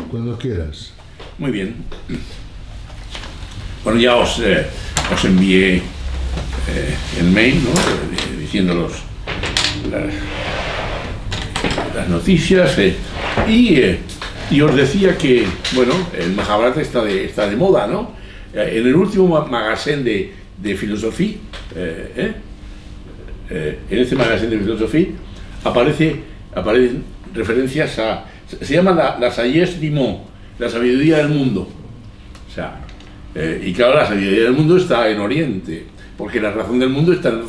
Cuando quieras. Muy bien. Bueno, ya os envié el mail, ¿no? Diciendo las noticias y os decía que, bueno, el Mahabharata está de moda, ¿no? En el último magazine de filosofía, en este magazine de filosofía aparecen referencias a... Se llama la sagesse du monde, la sabiduría del mundo. O sea, y claro, la sabiduría del mundo está en Oriente, porque la razón del mundo está en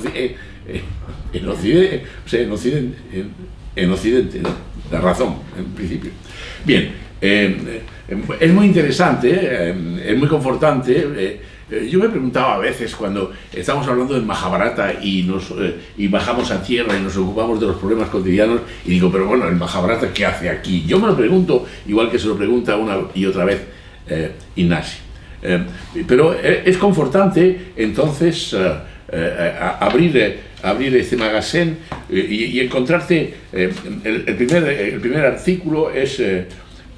Occidente, o sea, en Occidente, ¿no? La razón, en principio. Bien, es muy interesante, es muy confortante. Yo me preguntaba a veces cuando estamos hablando del Mahabharata y bajamos a tierra y nos ocupamos de los problemas cotidianos y digo, pero bueno, el Mahabharata, ¿qué hace aquí? Yo me lo pregunto, igual que se lo pregunta una y otra vez Ignacio. Pero es confortante entonces abrir este magazine y encontrarte el primer artículo es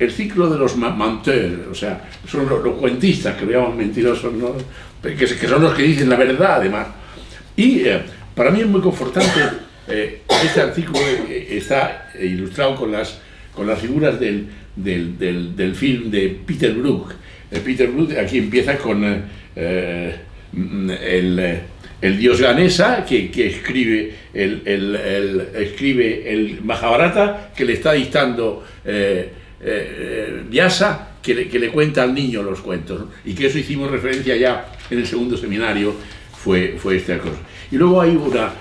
el ciclo de los menteurs, o sea, son los cuentistas que le llaman mentirosos, ¿no? que son los que dicen la verdad además. Y para mí es muy confortante, este artículo está ilustrado con las figuras del film de Peter Brook. Peter Brook aquí empieza con el dios Ganesa que escribe el Mahabharata, que le está dictando Vyasa, que le cuenta al niño los cuentos, ¿no? Y que eso hicimos referencia ya en el segundo seminario, fue esta cosa. Y luego hay una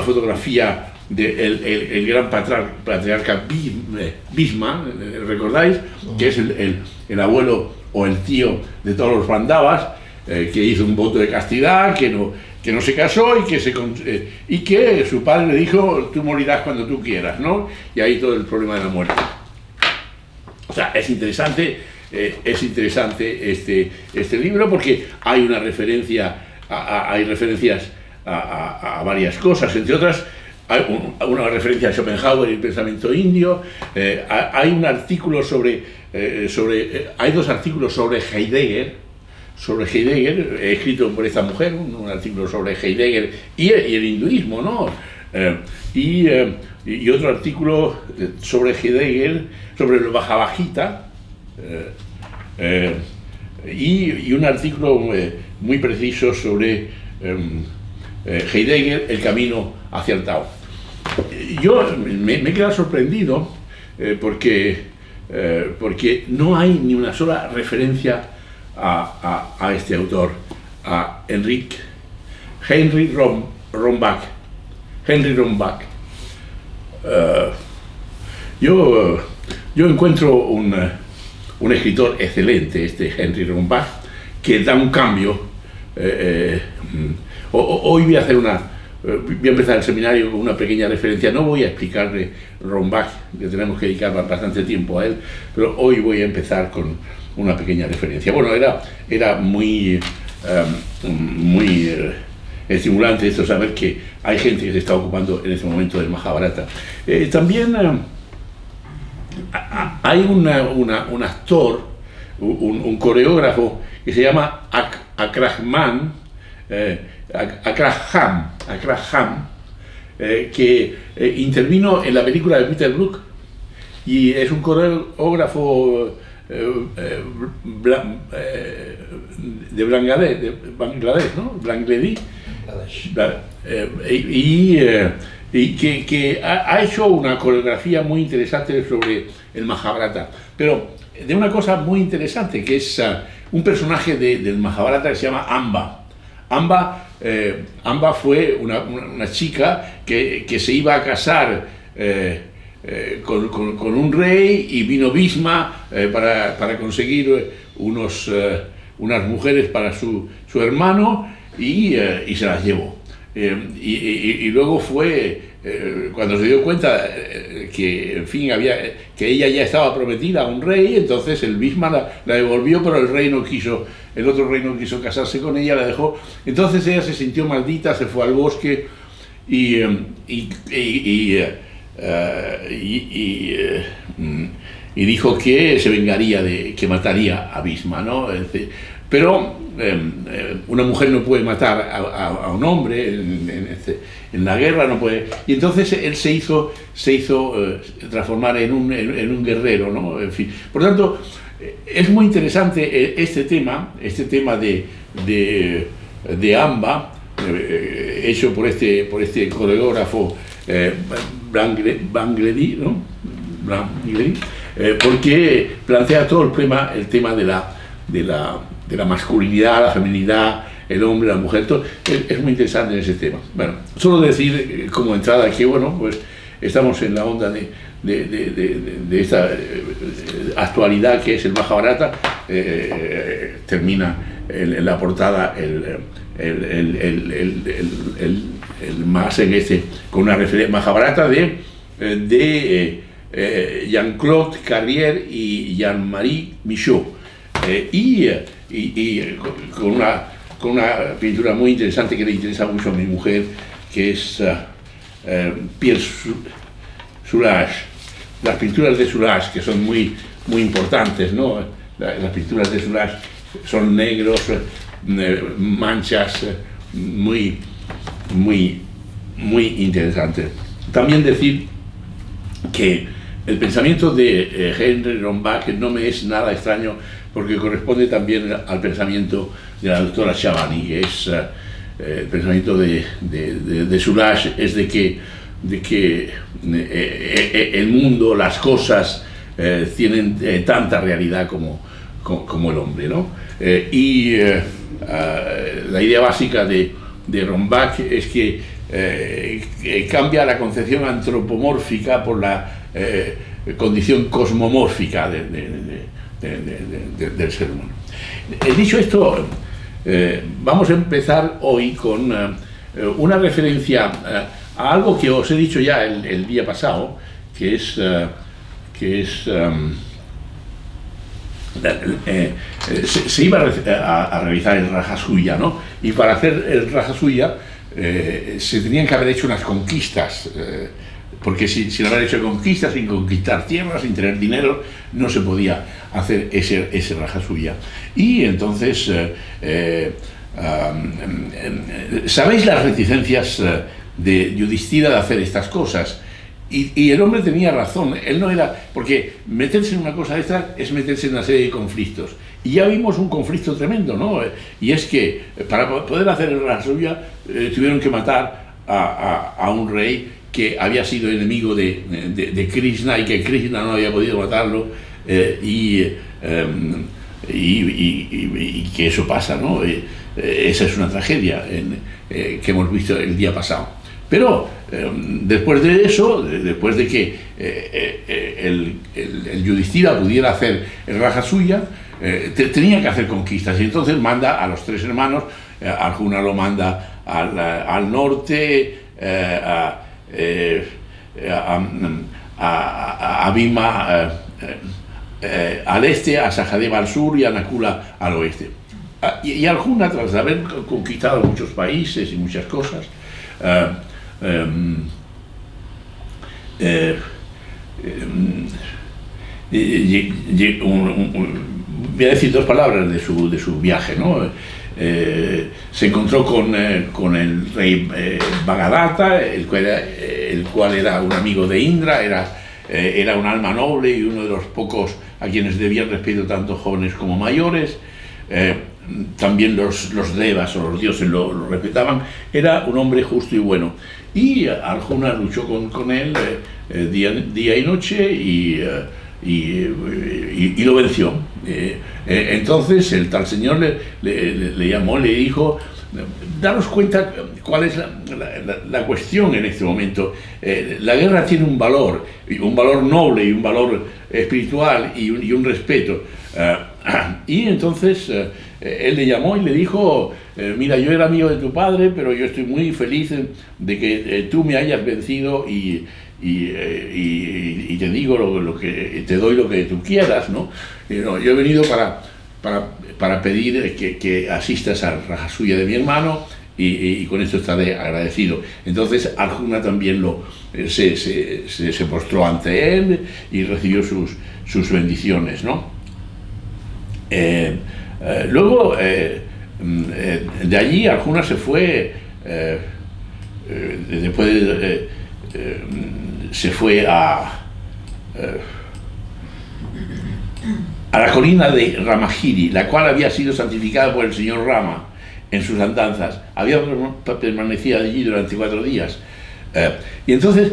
fotografía del gran patriarca Bhisma, ¿recordáis? Que es el abuelo o el tío de todos los Pandavas, que hizo un voto de castidad, que no se casó y que su padre le dijo, tú morirás cuando tú quieras, ¿no? Y ahí todo el problema de la muerte. O sea, es interesante este libro porque hay una referencia, hay referencias a varias cosas, entre otras hay una referencia a Schopenhauer y el pensamiento indio. Hay un artículo hay dos artículos sobre Heidegger, escrito por esta mujer, un artículo sobre Heidegger y el hinduismo, ¿no? Y otro artículo sobre Heidegger, sobre el Bhagavad Gita, y un artículo muy preciso sobre Heidegger, el camino hacia el Tao. Yo me he quedado sorprendido porque no hay ni una sola referencia a este autor, a Henry Rombach. Yo encuentro un escritor excelente, este Henry Rombach, que da un cambio. Hoy voy a empezar el seminario con una pequeña referencia. No voy a explicarle Rombach, que tenemos que dedicar bastante tiempo a él, pero hoy voy a empezar con una pequeña referencia. Bueno, era muy estimulante esto, saber que hay gente que se está ocupando en este momento del Mahabharata. También hay un actor, un coreógrafo que se llama Akraham, que intervino en la película de Peter Brook y es un coreógrafo de Bangladesh, ¿no? Bangladesh. Y que ha hecho una coreografía muy interesante sobre el Mahabharata, pero de una cosa muy interesante, que es un personaje del Mahabharata que se llama Amba. Amba fue una chica que se iba a casar con un rey, y vino Bhisma para conseguir unas mujeres para su hermano y se las llevó. Y luego fue cuando se dio cuenta que, en fin, que ella ya estaba prometida a un rey, entonces el Bhisma la devolvió, pero el otro rey no quiso casarse con ella, la dejó. Entonces ella se sintió maldita, se fue al bosque y dijo que se vengaría, que mataría a Bhisma, ¿no? Pero una mujer no puede matar a un hombre en la guerra, no puede. Y entonces él se hizo transformar en un guerrero, ¿no? En fin. Por lo tanto, es muy interesante este tema de Amba, hecho por este coreógrafo Brangledi, ¿no? Brangledi, porque plantea todo el tema de la masculinidad, la feminidad, el hombre, la mujer, todo. Es muy interesante en ese tema. Bueno, solo decir como entrada que, bueno, pues estamos en la onda de esta actualidad que es el Mahabharata. Termina en la portada el Masen con una referencia Mahabharata de Jean-Claude Carrière y Jean-Marie Michaud, y con una pintura muy interesante que le interesa mucho a mi mujer, que es Pierre Soulages. Las pinturas de Soulages, que son muy importantes, ¿no? Las pinturas de Soulages son negros, manchas, muy interesantes. También decir que el pensamiento de Henry Rombach no me es nada extraño, porque corresponde también al pensamiento de la doctora Shabani, que es el pensamiento de Soulages, es de que el mundo, las cosas tienen tanta realidad como el hombre, ¿no? La idea básica de Rombach es que cambia la concepción antropomórfica por la condición cosmomórfica del ser humano. Dicho esto, vamos a empezar hoy con una referencia a algo que os he dicho ya el día pasado, que es se iba a realizar el Rajasuya, ¿no? Y para hacer el Rajasuya se tenían que haber hecho unas conquistas, porque sin haber hecho conquistas, sin conquistar tierras, sin tener dinero, no se podía hacer ese Rajasuya. Y entonces, ¿sabéis las reticencias de Yudhishthira de hacer estas cosas? Y el hombre tenía razón, él no era, porque meterse en una cosa de estas es meterse en una serie de conflictos. Y ya vimos un conflicto tremendo, ¿no? Y es que para poder hacer el Rajasuya tuvieron que matar a un rey que había sido enemigo de Krishna, y que Krishna no había podido matarlo, y que eso pasa, ¿no? Esa es una tragedia que hemos visto el día pasado. Pero después de eso, después de que el Yudhishthira pudiera hacer el Rajasuya, tenía que hacer conquistas, y entonces manda a los tres hermanos. Arjuna lo manda al norte, a Bhima al este, a Sahadeva al sur y a Nakula al oeste. Y Arjuna, tras haber conquistado muchos países y muchas cosas, voy a decir dos palabras de su viaje, ¿no? Se encontró con el rey Bhagadatta, el cual era un amigo de Indra, era un alma noble y uno de los pocos a quienes debían respeto tanto jóvenes como mayores. También los devas o los dioses lo respetaban. Era un hombre justo y bueno. Y Arjuna luchó con él día y noche y lo venció. Entonces el tal señor le llamó, le dijo: daros cuenta cuál es la cuestión en este momento. La guerra tiene un valor noble y un valor espiritual y un respeto. Y entonces él le llamó y le dijo: mira, yo era amigo de tu padre, pero yo estoy muy feliz de que tú me hayas vencido y te digo lo que te doy, lo que tú quieras, ¿no? Yo he venido para pedir que asistas al Rajasuya de mi hermano, y con esto estaré agradecido. Entonces Arjuna también se postró ante él y recibió sus bendiciones, ¿no? Luego, de allí Arjuna se fue, se fue a la colina de Ramagiri, la cual había sido santificada por el señor Rama en sus andanzas. Había permanecido allí durante 4 días. Y entonces,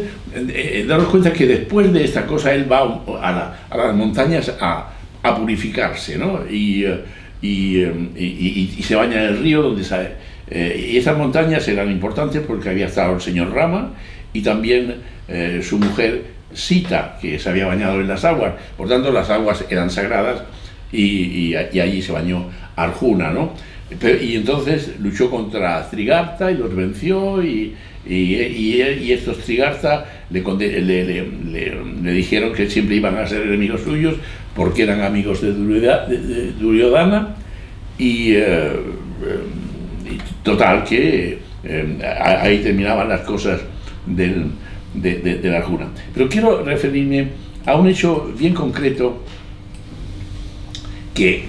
daros cuenta que después de esta cosa él va a las montañas a purificarse, ¿no? Y se baña en el río donde sale. Y esas montañas eran importantes porque había estado el señor Rama y también su mujer Sita, que se había bañado en las aguas. Por tanto, las aguas eran sagradas y allí se bañó Arjuna, ¿no? Y entonces luchó contra Trigarta y los venció y estos Trigarta le dijeron que siempre iban a ser enemigos suyos porque eran amigos de Duryodhana y total que ahí terminaban las cosas de Arjuna. Pero quiero referirme a un hecho bien concreto que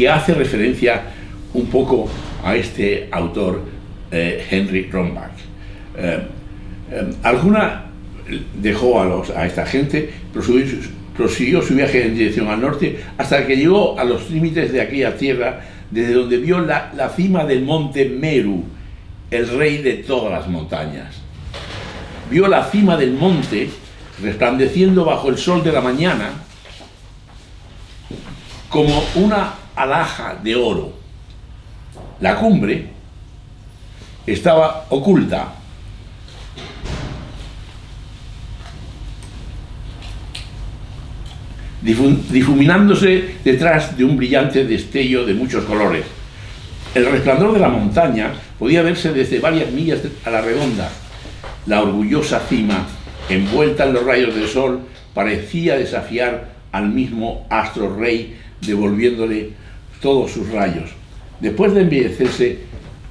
hace referencia un poco a este autor, Henry Rombach. Arjuna dejó a esta gente, prosiguió su viaje en dirección al norte hasta que llegó a los límites de aquella tierra, desde donde vio la cima del monte Meru, el rey de todas las montañas. Vio la cima del monte resplandeciendo bajo el sol de la mañana como una alhaja de oro. La cumbre estaba oculta. Difuminándose detrás de un brillante destello de muchos colores. El resplandor de la montaña podía verse desde varias millas a la redonda. La orgullosa cima, envuelta en los rayos del sol, parecía desafiar al mismo astro rey, devolviéndole todos sus rayos, después de embellecerse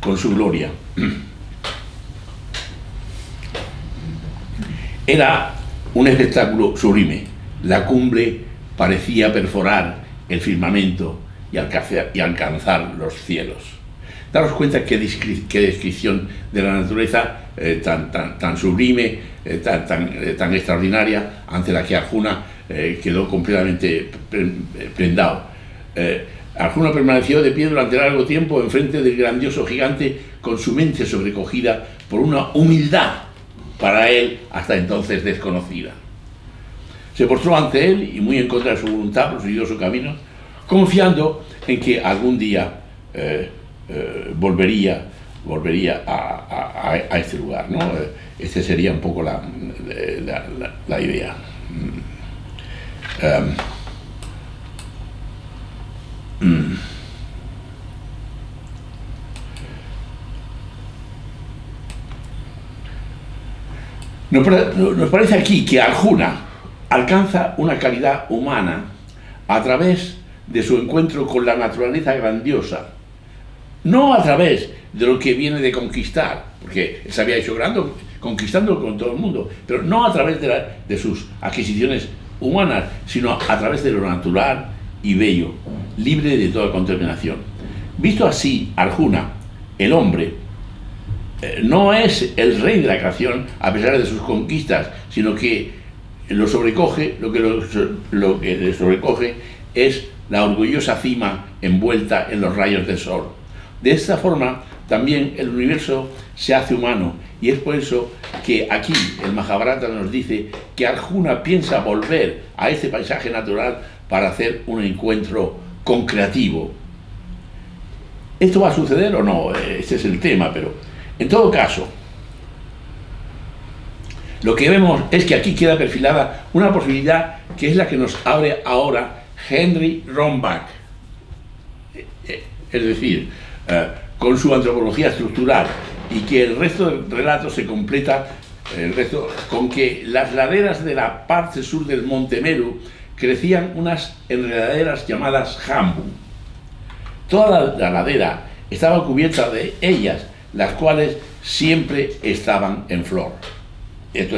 con su gloria. Era un espectáculo sublime. La cumbre parecía perforar el firmamento y alcanzar los cielos. Daros cuenta qué descripción de la naturaleza tan sublime, tan extraordinaria, ante la que Arjuna quedó completamente prendado. Arjuna permaneció de pie durante largo tiempo enfrente del grandioso gigante, con su mente sobrecogida por una humildad para él hasta entonces desconocida. Se postró ante él y, muy en contra de su voluntad, prosiguió su camino, confiando en que algún día volvería a este lugar, ¿no? Esta sería un poco la idea. Nos parece aquí que Arjuna alcanza una calidad humana a través de su encuentro con la naturaleza grandiosa, no a través de lo que viene de conquistar, porque se había hecho grande conquistando con todo el mundo, pero no a través de sus adquisiciones humanas, sino a través de lo natural y bello, libre de toda contaminación. Visto así, Arjuna, el hombre, no es el rey de la creación a pesar de sus conquistas, sino que lo sobrecoge, lo que le sobrecoge es la orgullosa cima envuelta en los rayos del sol. De esta forma, también el universo se hace humano, y es por eso que aquí el Mahabharata nos dice que Arjuna piensa volver a este paisaje natural para hacer un encuentro concreativo. ¿Esto va a suceder o no? Este es el tema, pero en todo caso, lo que vemos es que aquí queda perfilada una posibilidad que es la que nos abre ahora Henry Rombach. Es decir, con su antropología estructural, y que el resto del relato se completa con que las laderas de la parte sur del monte Meru crecían unas enredaderas llamadas jambu. Toda la ladera estaba cubierta de ellas, las cuales siempre estaban en flor. Esto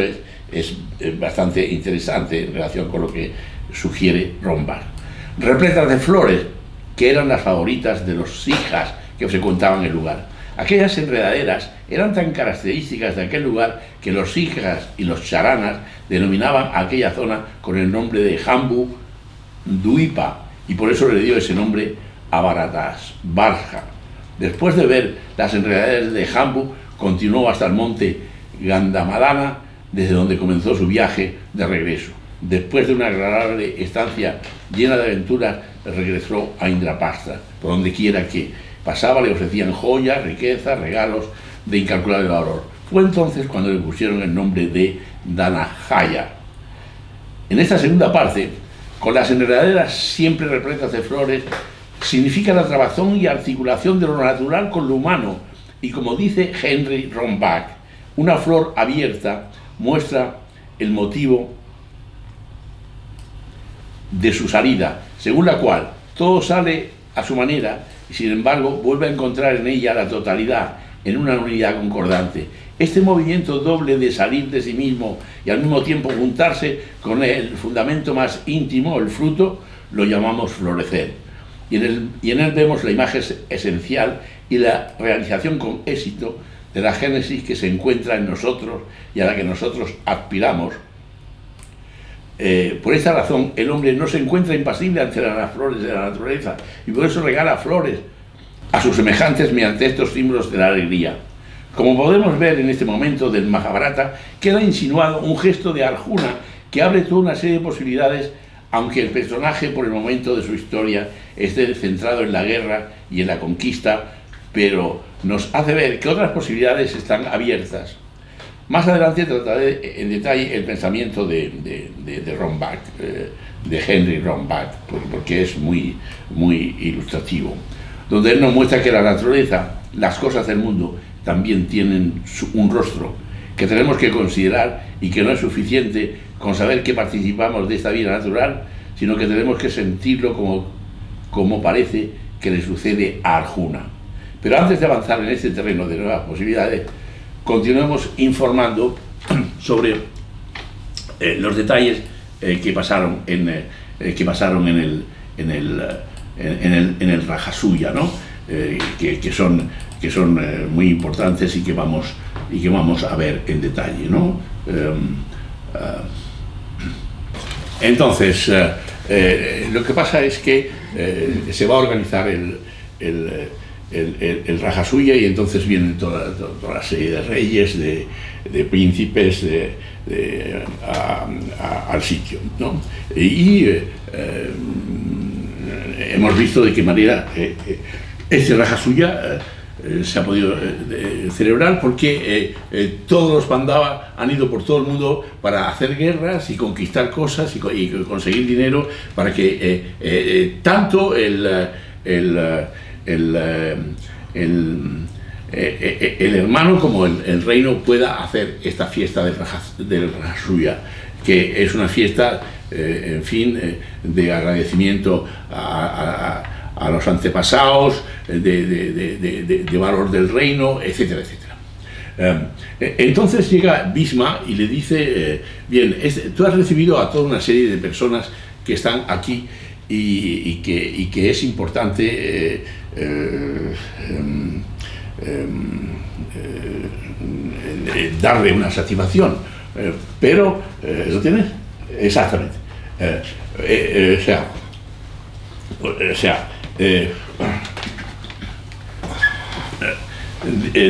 es bastante interesante en relación con lo que sugiere Rombach. Repletas de flores, que eran las favoritas de los sikhs que frecuentaban el lugar. Aquellas enredaderas eran tan características de aquel lugar que los sikhs y los charanas denominaban a aquella zona con el nombre de Jambu Dwipa, y por eso le dio ese nombre a Bharadwaj. Después de ver las enredaderas de Jambu, continuó hasta el monte Gandhamadana, desde donde comenzó su viaje de regreso. Después de una agradable estancia llena de aventuras, regresó a Indraprastha. Por donde quiera que pasaba le ofrecían joyas, riquezas, regalos de incalculable valor. Fue entonces cuando le pusieron el nombre de Dhananjaya. En esta segunda parte, con las enredaderas siempre repletas de flores, significa la trabazón y articulación de lo natural con lo humano, y como dice Henry Rombach, una flor abierta muestra el motivo de su salida, según la cual todo sale a su manera y sin embargo vuelve a encontrar en ella la totalidad, en una unidad concordante. Este movimiento doble de salir de sí mismo y al mismo tiempo juntarse con el fundamento más íntimo, el fruto, lo llamamos florecer. Y en él vemos la imagen esencial y la realización con éxito de la génesis que se encuentra en nosotros y a la que nosotros aspiramos. Por esta razón, el hombre no se encuentra impasible ante las flores de la naturaleza y por eso regala flores a sus semejantes mediante estos símbolos de la alegría. Como podemos ver en este momento del Mahabharata, queda insinuado un gesto de Arjuna que abre toda una serie de posibilidades, aunque el personaje por el momento de su historia esté centrado en la guerra y en la conquista, pero nos hace ver que otras posibilidades están abiertas. Más adelante trataré en detalle el pensamiento de Rombach, de Henry Rombach, porque es muy ilustrativo, donde él nos muestra que la naturaleza, las cosas del mundo, también tienen un rostro, que tenemos que considerar y que no es suficiente con saber que participamos de esta vida natural, sino que tenemos que sentirlo como parece que le sucede a Arjuna. Pero antes de avanzar en este terreno de nuevas posibilidades, continuemos informando sobre los detalles que pasaron en el Rajasuya, ¿no? que son muy importantes y que vamos a ver en detalle, ¿no? Entonces, lo que pasa es que se va a organizar el Rajasuya y entonces vienen toda la serie de reyes, de príncipes al sitio, ¿no? Y hemos visto de qué manera este Rajasuya se ha podido celebrar porque todos los Pandava han ido por todo el mundo para hacer guerras y conquistar cosas y conseguir dinero para que tanto el hermano como el reino pueda hacer esta fiesta del Rajasuya, que es una fiesta, en fin, de agradecimiento a los antepasados, de valor del reino, etcétera, etcétera. Entonces llega Bhisma y le dice, bien, tú has recibido a toda una serie de personas que están aquí y que es importante darle una satisfacción, pero ¿lo tienes? Exactamente.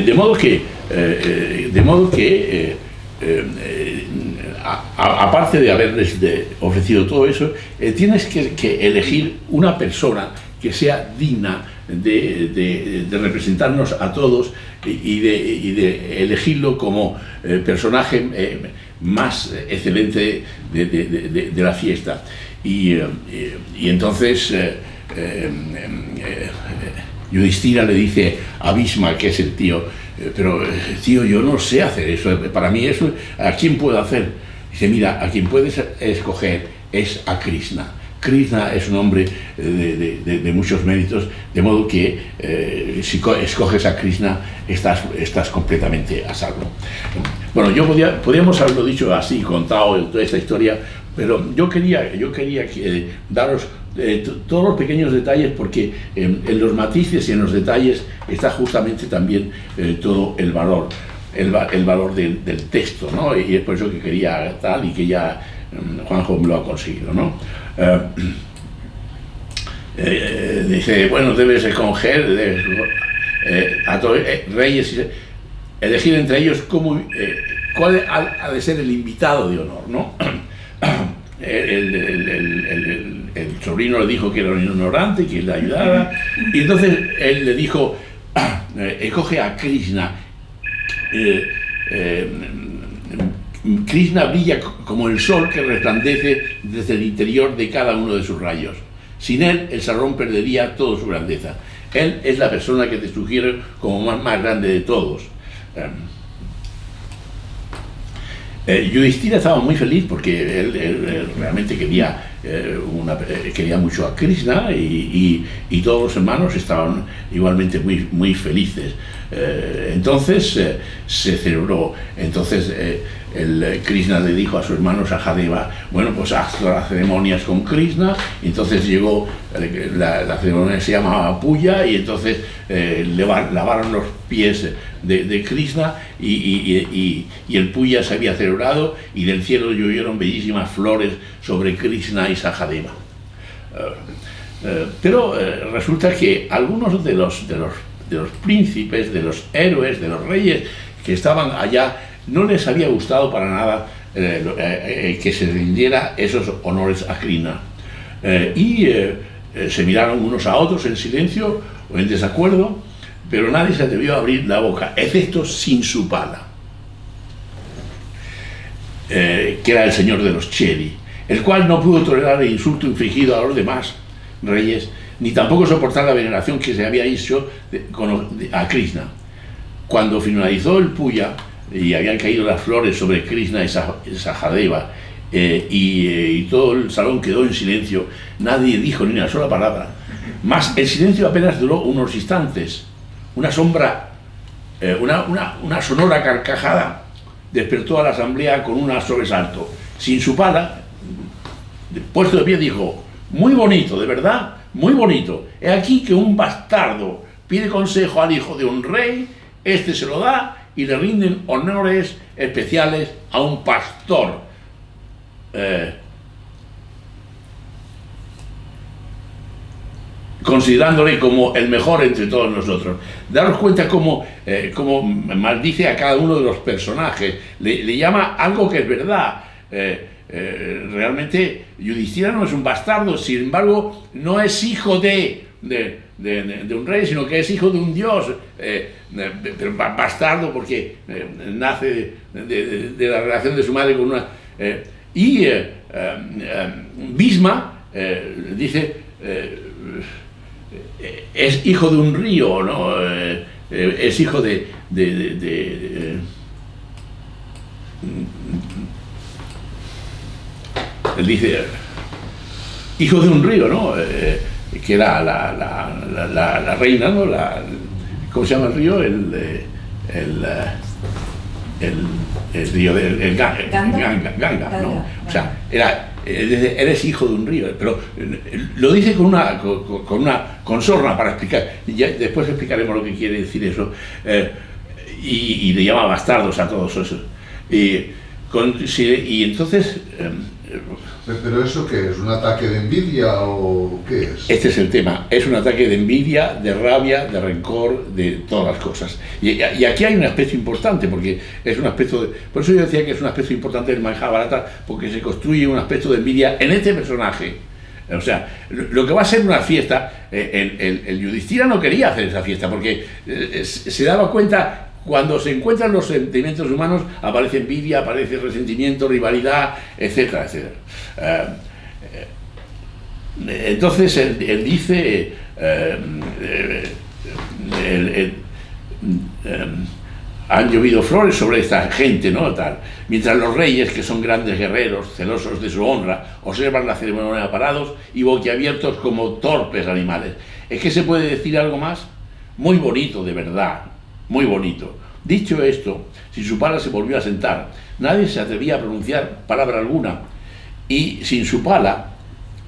De modo que aparte de haberles ofrecido todo eso, tienes que elegir una persona que sea digna de representarnos a todos y de elegirlo como personaje más excelente de la fiesta. Y entonces Yudhishthira le dice a Bhisma, que es el tío, pero tío, yo no sé hacer eso, para mí eso, ¿a quién puedo hacer? Dice, mira, a quien puedes escoger es a Krishna. Krishna es un hombre de muchos méritos, de modo que si escoges a Krishna estás completamente a salvo. Bueno, podríamos haberlo dicho así, contado toda esta historia, pero yo quería daros todos los pequeños detalles, porque en los matices y en los detalles está justamente también todo el valor. El valor del texto, ¿no? Y es por eso que quería tal, y que ya Juanjo me lo ha conseguido, ¿no? Dice, bueno, debes escoger a todos reyes, elegir entre ellos cuál ha de ser el invitado de honor, ¿no? El sobrino le dijo que era un ignorante, que le ayudara, y entonces él le dijo, escoge a Krishna. Krishna brilla como el sol que resplandece desde el interior de cada uno de sus rayos. Sin él, el salón perdería toda su grandeza. Él es la persona que te sugiere como más grande de todos. Yudhishthira estaba muy feliz porque él realmente quería mucho a Krishna, y todos los hermanos estaban igualmente muy felices. Entonces se celebró. Entonces Krishna le dijo a su hermano Sahadeva, bueno, pues haz todas las ceremonias con Krishna. Entonces llegó, la ceremonia se llamaba Puya, y entonces lavaron los pies de Krishna, y el Puya se había celebrado, y del cielo llovieron bellísimas flores sobre Krishna y Sahadeva. Pero resulta que algunos de los príncipes, de los héroes, de los reyes que estaban allá, no les había gustado para nada que se rindiera esos honores a Krishna. Se miraron unos a otros en silencio o en desacuerdo, pero nadie se atrevió a abrir la boca, excepto Shinsupala, que era el señor de los Chedi, el cual no pudo tolerar el insulto infligido a los demás reyes, ni tampoco soportar la veneración que se había hecho a Krishna. Cuando finalizó el Puya y habían caído las flores sobre Krishna y Sahadeva, y todo el salón quedó en silencio, nadie dijo ni una sola palabra. Mas el silencio apenas duró unos instantes. Una sonora carcajada despertó a la asamblea con un sobresalto. Shinsupala, puesto de pie, dijo: muy bonito, de verdad, muy bonito. He aquí que un bastardo pide consejo al hijo de un rey, este se lo da, y le rinden honores especiales a un pastor. Considerándole como el mejor entre todos nosotros. Daros cuenta cómo maldice a cada uno de los personajes, le llama algo que es verdad. Realmente Yudhishthira no es un bastardo, sin embargo no es hijo de un rey, sino que es hijo de un dios, pero bastardo porque nace de la relación de su madre con una... Bhisma dice... es hijo de un río, ¿no? Es hijo él dice hijo de un río, ¿no? Que era la reina, ¿no? ¿Cómo se llama el río? El río del Ganga, ¿no? O sea, eres hijo de un río, pero lo dice con una sorna para explicar, y ya después explicaremos lo que quiere decir eso, y le llama bastardos a todos esos. Y entonces... ¿Pero eso qué es? ¿Un ataque de envidia o qué es? Este es el tema. Es un ataque de envidia, de rabia, de rencor, de todas las cosas. Y aquí hay un aspecto importante, porque es un aspecto... Por eso yo decía que es un aspecto importante del Majábharata, porque se construye un aspecto de envidia en este personaje. O sea, lo que va a ser una fiesta, el Yudhishthira no quería hacer esa fiesta, porque se daba cuenta... Cuando se encuentran los sentimientos humanos, aparece envidia, aparece resentimiento, rivalidad, etcétera, etcétera. Entonces él dice, han llovido flores sobre esta gente, ¿no? Tal. Mientras los reyes, que son grandes guerreros, celosos de su honra, observan la ceremonia parados y boquiabiertos como torpes animales. ¿Es que se puede decir algo más? Muy bonito, de verdad, muy bonito. Dicho esto, Sinsupala se volvió a sentar. Nadie se atrevía a pronunciar palabra alguna. Y Sinsupala,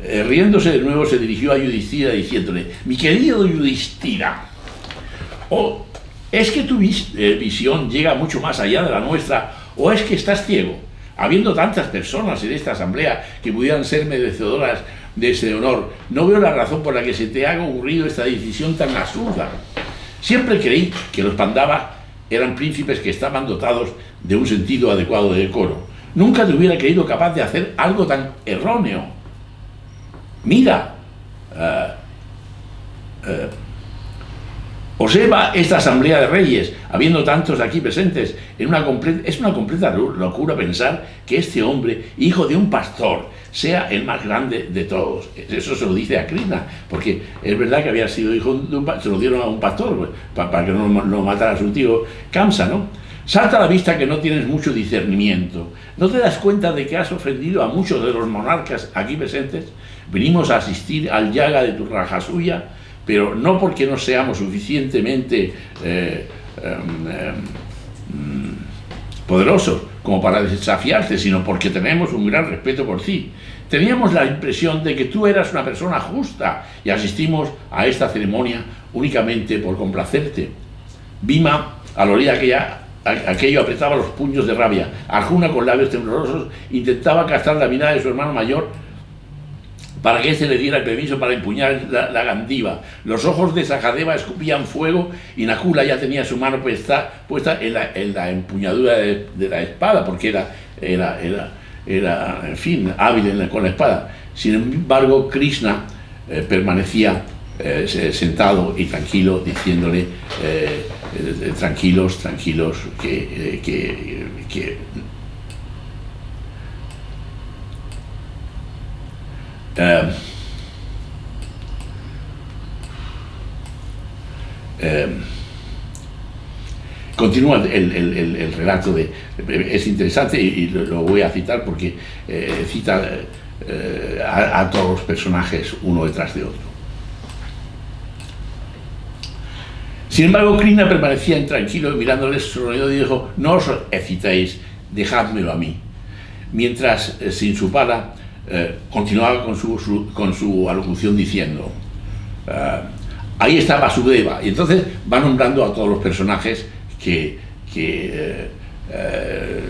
riéndose de nuevo, se dirigió a Yudhishthira diciéndole: mi querido Yudhishthira, ¿es que tu visión llega mucho más allá de la nuestra, o es que estás ciego? Habiendo tantas personas en esta asamblea que pudieran ser merecedoras de ese honor, no veo la razón por la que se te haga ocurrido esta decisión tan absurda. Siempre creí que los Pandavas eran príncipes que estaban dotados de un sentido adecuado de decoro. Nunca te hubiera creído capaz de hacer algo tan erróneo. Mira, observa esta asamblea de reyes, habiendo tantos aquí presentes. Es una completa locura pensar que este hombre, hijo de un pastor, sea el más grande de todos. Eso se lo dice a Krishna, porque es verdad que había sido hijo de un pastor, se lo dieron a un pastor, pues, para que no matara a su tío Kamsa, ¿no? Salta a la vista que no tienes mucho discernimiento. ¿No te das cuenta de que has ofendido a muchos de los monarcas aquí presentes? Venimos a asistir al yaga de tu Rajasuya, pero no porque no seamos suficientemente poderosos como para desafiarte, sino porque tenemos un gran respeto por ti. Teníamos la impresión de que tú eras una persona justa y asistimos a esta ceremonia únicamente por complacerte. Bhima, al oír aquello, apretaba los puños de rabia. Arjuna, con labios temblorosos, intentaba captar la mirada de su hermano mayor para que éste le diera el permiso para empuñar la gandiva. Los ojos de Sahadeva escupían fuego y Nakula ya tenía su mano puesta en la empuñadura de la espada, porque era en fin, hábil con la espada. Sin embargo, Krishna permanecía sentado y tranquilo, diciéndole: tranquilos, continúa el relato es interesante y lo voy a citar porque cita a todos los personajes uno detrás de otro. Sin embargo, Krishna permanecía intranquilo y mirándoles sonrió y dijo: no os excitéis, dejádmelo a mí. Mientras Sinsupala continuaba con su alocución diciendo: ahí está Vasudeva. Y entonces va nombrando a todos los personajes que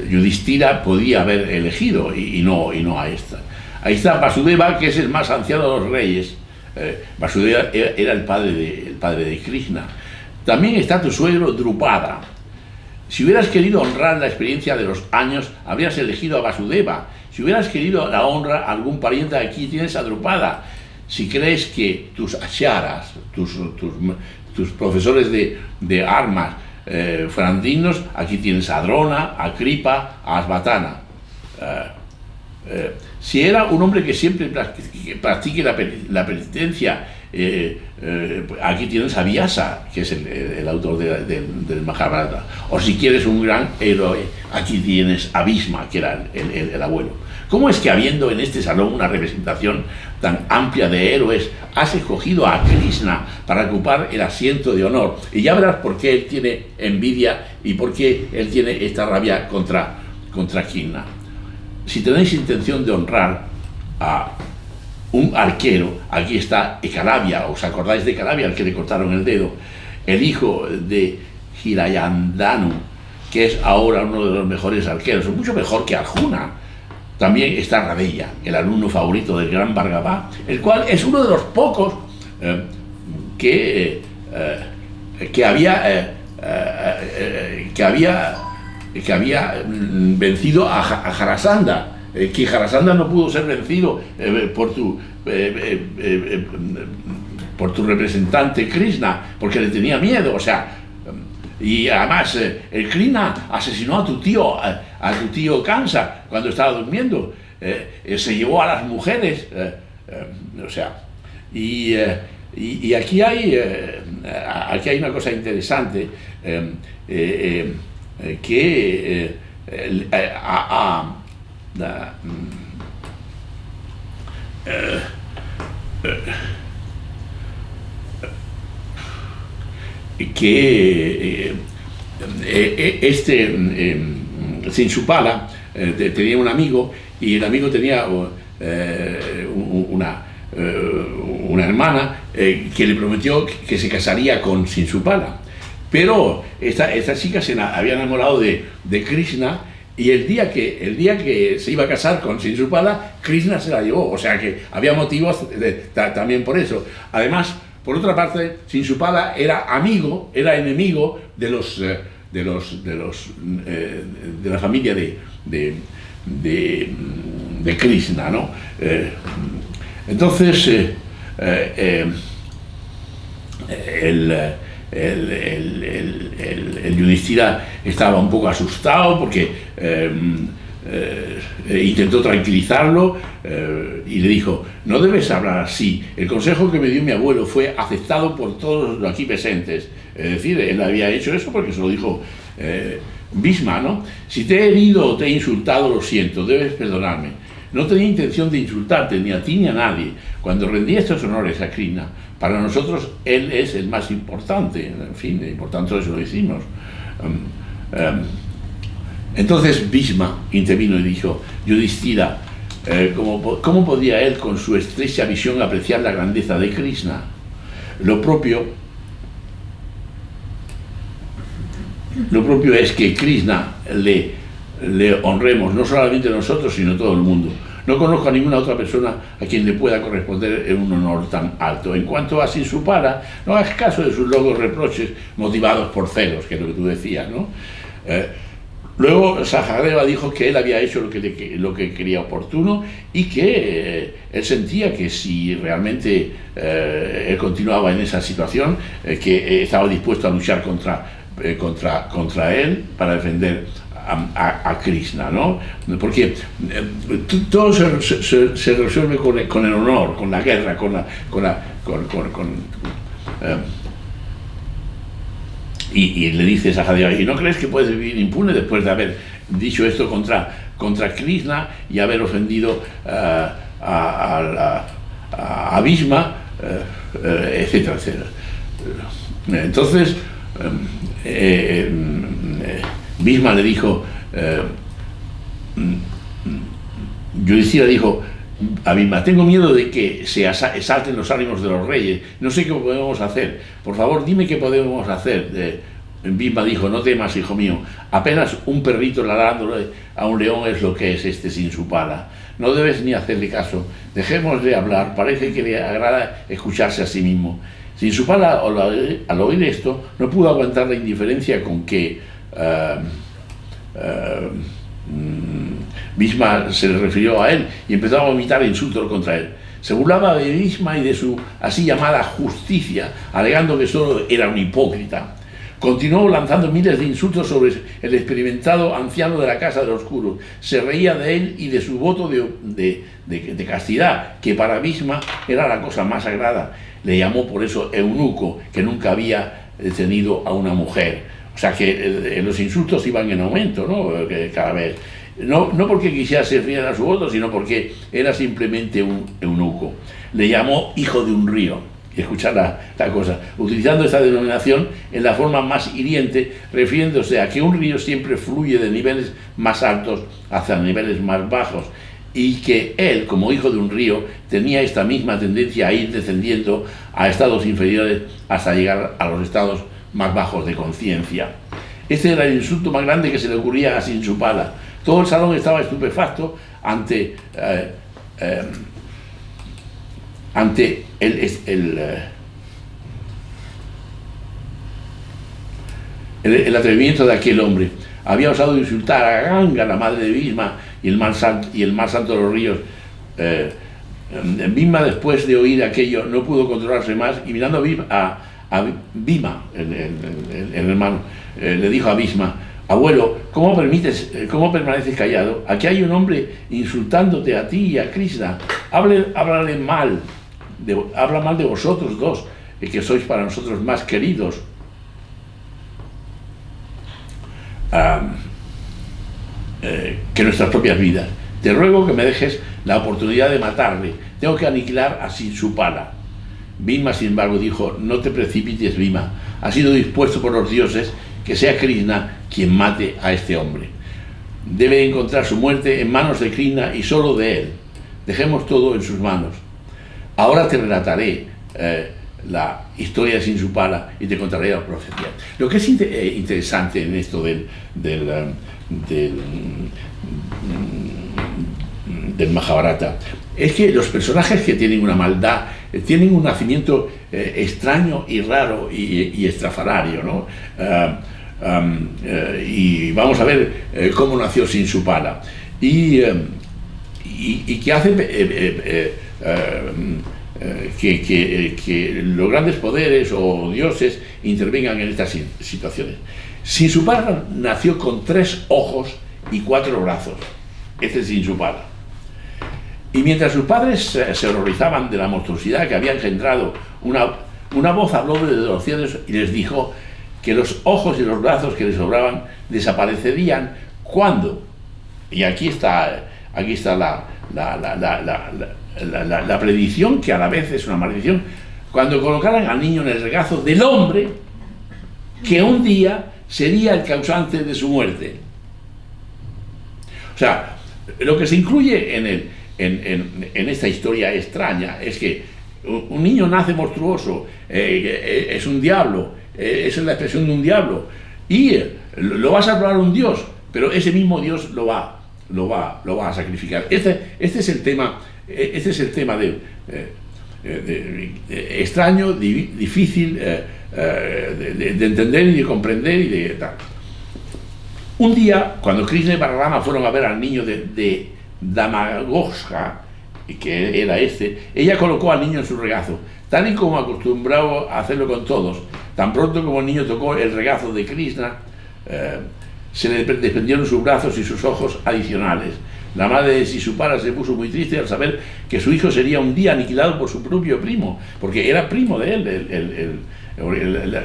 Yudhishthira podía haber elegido y no a esta. Ahí está Vasudeva, que es el más anciano de los reyes. Vasudeva era el padre de Krishna. También está tu suegro Drupada. Si hubieras querido honrar la experiencia de los años, habrías elegido a Vasudeva. Si hubieras querido la honra a algún pariente, aquí tienes a Drupada. Si crees que tus acharas, tus profesores de armas fueran dignos, aquí tienes a Drona, a Kripa, a Asvatana. Si era un hombre que siempre practique la penitencia, aquí tienes a Vyasa, que es el autor del Mahabharata. O si quieres un gran héroe, aquí tienes a Bhishma, que era el abuelo. ¿Cómo es que, habiendo en este salón una representación tan amplia de héroes, has escogido a Krishna para ocupar el asiento de honor? Y ya verás por qué él tiene envidia y por qué él tiene esta rabia contra Krishna. Si tenéis intención de honrar a un arquero, aquí está Ekalavya. ¿Os acordáis de Ekalavya, al que le cortaron el dedo? El hijo de Hirayandanu, que es ahora uno de los mejores arqueros, mucho mejor que Arjuna. También está Radeya, el alumno favorito del gran Bhargava, el cual es uno de los pocos que había vencido a Jarasandha. Que Jarasandha no pudo ser vencido por tu representante Krishna, porque le tenía miedo. O sea, y además el Krishna asesinó a tu tío Kamsa cuando estaba durmiendo. Se llevó a las mujeres. O sea, y aquí hay una cosa interesante. que Sinsupala tenía un amigo, y el amigo tenía una hermana que le prometió que se casaría con Sinsupala. Pero esta chica se había enamorado de Krishna, y el día que se iba a casar con Sinsupala, Krishna se la llevó. O sea que había motivos también por eso. Además, por otra parte, Sinsupala era enemigo de la familia de Krishna, ¿no? Entonces el Yudhishthira estaba un poco asustado porque intentó tranquilizarlo y le dijo: no debes hablar así, el consejo que me dio mi abuelo fue aceptado por todos los aquí presentes. Es decir, él había hecho eso porque se lo dijo Bhishma, ¿no? Si te he herido o te he insultado, lo siento, debes perdonarme. No tenía intención de insultarte, ni a ti ni a nadie. Cuando rendí estos honores a Krishna, para nosotros él es el más importante, en fin, y por tanto eso lo hicimos. Entonces Bhishma intervino y dijo: Yudhishthira, ¿cómo podía él con su estrecha visión apreciar la grandeza de Krishna? Lo propio es que Krishna le honremos, no solamente nosotros, sino todo el mundo. No conozco a ninguna otra persona a quien le pueda corresponder un honor tan alto. En cuanto a Sinsupala, no hagas caso de sus locos reproches motivados por celos, que es lo que tú decías, ¿no? Luego Sahadeva dijo que él había hecho lo que quería oportuno, y que él sentía que si realmente él continuaba en esa situación, que estaba dispuesto a luchar contra él para defender a Krishna, ¿no? Porque todo se resuelve con el honor, con la guerra, y le dice Sahadeva: ¿y no crees que puedes vivir impune después de haber dicho esto contra Krishna y haber ofendido a Bhishma, etcétera, etcétera? Entonces Bhishma le dijo, Yudhishthira dijo a Bhishma: tengo miedo de que se exalten los ánimos de los reyes, no sé qué podemos hacer, por favor dime qué podemos hacer. Bhishma dijo: no temas, hijo mío, apenas un perrito ladrándole a un león es lo que es este Sinsupala. No debes ni hacerle caso, dejémosle hablar, parece que le agrada escucharse a sí mismo. Sinsupala, al oír esto, no pudo aguantar la indiferencia con que Bhishma se le refirió a él, y empezó a vomitar insultos contra él. Se burlaba de Bhishma y de su así llamada justicia, alegando que solo era un hipócrita. Continuó lanzando miles de insultos sobre el experimentado anciano de la Casa de los Kuros. Se reía de él y de su voto de castidad, que para Bhishma era la cosa más sagrada. Le llamó por eso eunuco, que nunca había tenido a una mujer. O sea que los insultos iban en aumento, ¿no? Cada vez. No porque quisiera ser fiel a su voto, sino porque era simplemente un eunuco. Le llamó hijo de un río. Y escuchar la cosa, utilizando esta denominación en la forma más hiriente, refiriéndose a que un río siempre fluye de niveles más altos hacia niveles más bajos, y que él, como hijo de un río, tenía esta misma tendencia a ir descendiendo a estados inferiores hasta llegar a los estados más bajos de conciencia. Este era el insulto más grande que se le ocurría a Sinsupala. Todo el salón estaba estupefacto ante el atrevimiento de aquel hombre. Había osado insultar a Ganga, la madre de Bhishma, y el más santo de los ríos. Bhishma, después de oír aquello, no pudo controlarse más, y mirando a Bhima, el hermano, le dijo a Bhishma: abuelo, ¿cómo permaneces callado? Aquí hay un hombre insultándote a ti y a Krishna. Habla mal de vosotros dos, que sois para nosotros más queridos. que nuestras propias vidas. Te ruego que me dejes la oportunidad de matarle. Tengo que aniquilar a Shinsupala. Bhima, sin embargo, dijo: no te precipites, Bhima. Ha sido dispuesto por los dioses que sea Krishna quien mate a este hombre. Debe encontrar su muerte en manos de Krishna y solo de él. Dejemos todo en sus manos. Ahora te relataré la historia de Shinsupala y te contaré la profecía. Lo que es interesante en esto del Mahabharata es que los personajes que tienen una maldad tienen un nacimiento extraño y raro y estrafalario, ¿no? Y vamos a ver cómo nació Shinsupala y que hace que los grandes poderes o dioses intervengan en estas situaciones. Shinsupala nació con 3 ojos y 4 brazos. Este es Shinsupala. Y mientras sus padres se horrorizaban de la monstruosidad que había engendrado, una voz habló desde los cielos y les dijo que los ojos y los brazos que les sobraban desaparecerían cuando, y aquí está la predicción, que a la vez es una maldición, cuando colocaran al niño en el regazo del hombre que un día sería el causante de su muerte. O sea, lo que se incluye en esta historia extraña es que un niño nace monstruoso, es un diablo, es la expresión de un diablo, y lo va a salvar un dios, pero ese mismo dios lo va a sacrificar. Este es el tema extraño, difícil de entender y de comprender y de tal. Un día, cuando Krishna y Balarama fueron a ver al niño de Damagosha, que era ella colocó al niño en su regazo, tal y como acostumbraba a hacerlo con todos. Tan pronto como el niño tocó el regazo de Krishna, se le desprendieron sus brazos y sus ojos adicionales. La madre de Shinsupala se puso muy triste al saber que su hijo sería un día aniquilado por su propio primo, porque era primo de él.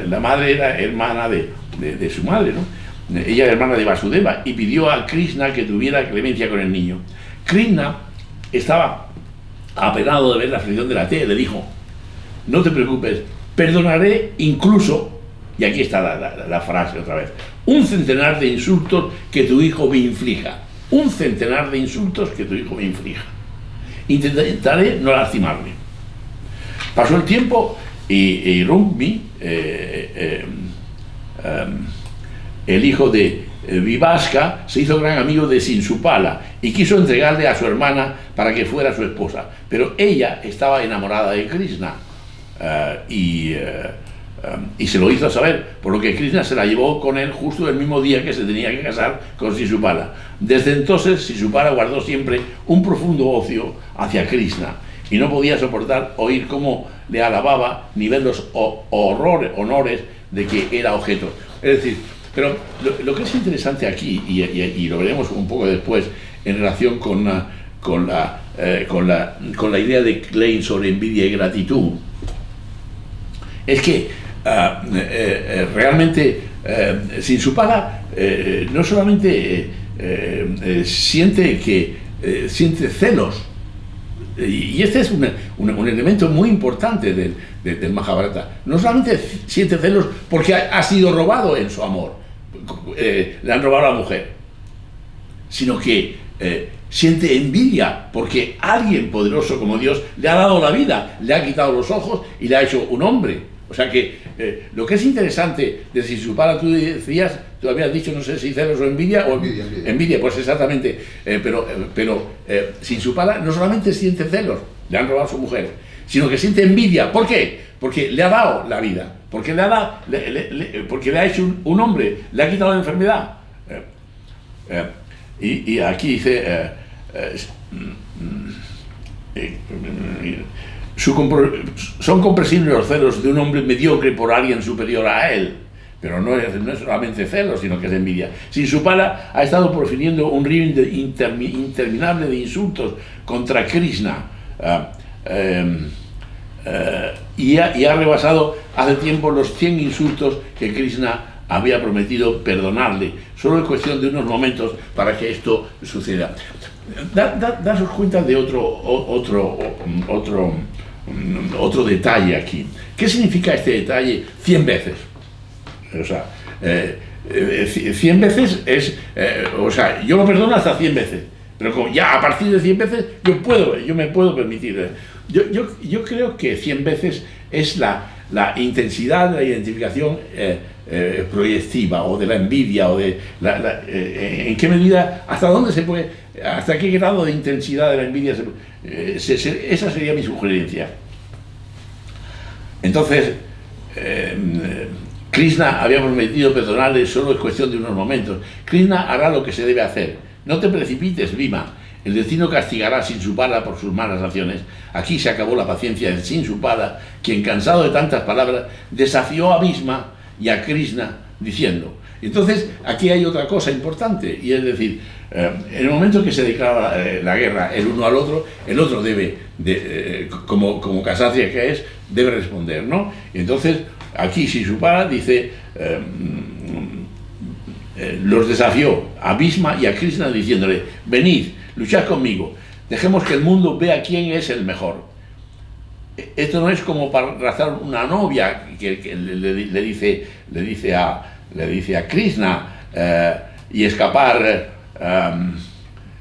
La madre era hermana de su madre, ¿no? Ella era hermana de Vasudeva, y pidió a Krishna que tuviera clemencia con el niño. Krishna estaba apenado de ver la aflicción de la tía y le dijo: no te preocupes, perdonaré incluso, y aquí está la frase otra vez, 100 de insultos que tu hijo me inflija. 100 de insultos que tu hijo me inflija. Intentaré no lastimarle. Pasó el tiempo y Rummi, el hijo de Vivasca, se hizo gran amigo de Shinsupala y quiso entregarle a su hermana para que fuera su esposa, pero ella estaba enamorada de Krishna y se lo hizo saber, por lo que Krishna se la llevó con él justo el mismo día que se tenía que casar con Shinsupala. Desde entonces Shinsupala guardó siempre un profundo odio hacia Krishna y no podía soportar oír cómo le alababa ni ver los honores de que era objeto. Es decir, pero lo que es interesante aquí, y lo veremos un poco después en relación con la idea de Klein sobre envidia y gratitud, es que realmente Shinsupala no solamente siente celos, y este es un elemento muy importante del Mahabharata. No solamente siente celos porque ha sido robado en su amor, le han robado a la mujer, sino que siente envidia porque alguien poderoso como Dios le ha dado la vida, le ha quitado los ojos y le ha hecho un hombre. O sea que lo que es interesante de Shinsupala, tú habías dicho, no sé si celos o envidia, o envidia, pues exactamente, pero Shinsupala no solamente siente celos, le han robado a su mujer, sino que siente envidia. ¿Por qué? Porque le ha dado la vida, porque porque le ha hecho un hombre, le ha quitado la enfermedad. Y aquí dice son comprensibles los celos de un hombre mediocre por alguien superior a él, pero no es solamente celos, sino que es envidia. Shinsupala ha estado profiriendo un río interminable de insultos contra Krishna y ha rebasado hace tiempo los 100 insultos que Krishna había prometido perdonarle. Solo es cuestión de unos momentos para que esto suceda. Daos cuenta de otro detalle aquí. ¿Qué significa este detalle 100 veces? O sea, 100 veces es... o sea, yo lo perdono hasta 100 veces. Pero como ya a partir de 100 veces yo me puedo permitir. Yo creo que 100 veces es la intensidad de la identificación proyectiva, o de la envidia, o de en qué medida, hasta dónde se puede, hasta qué grado de intensidad de la envidia esa sería mi sugerencia. Entonces, Krishna había prometido perdonarle, solo es cuestión de unos momentos. Krishna hará lo que se debe hacer. No te precipites, Bhima. El destino castigará a Shinsupala por sus malas acciones. Aquí se acabó la paciencia de Shinsupala, quien, cansado de tantas palabras, desafió a Bhima y a Krishna diciendo. Entonces, aquí hay otra cosa importante, y es decir, en el momento que se declara la guerra el uno al otro, el otro debe, como Kshatriya que es, debe responder, ¿no? Entonces, aquí Shinsupala dice... los desafió a Bhima y a Krishna diciéndole: venid, luchad conmigo, dejemos que el mundo vea quién es el mejor. Esto no es como para arrastrar una novia que le dice a Krishna y escapar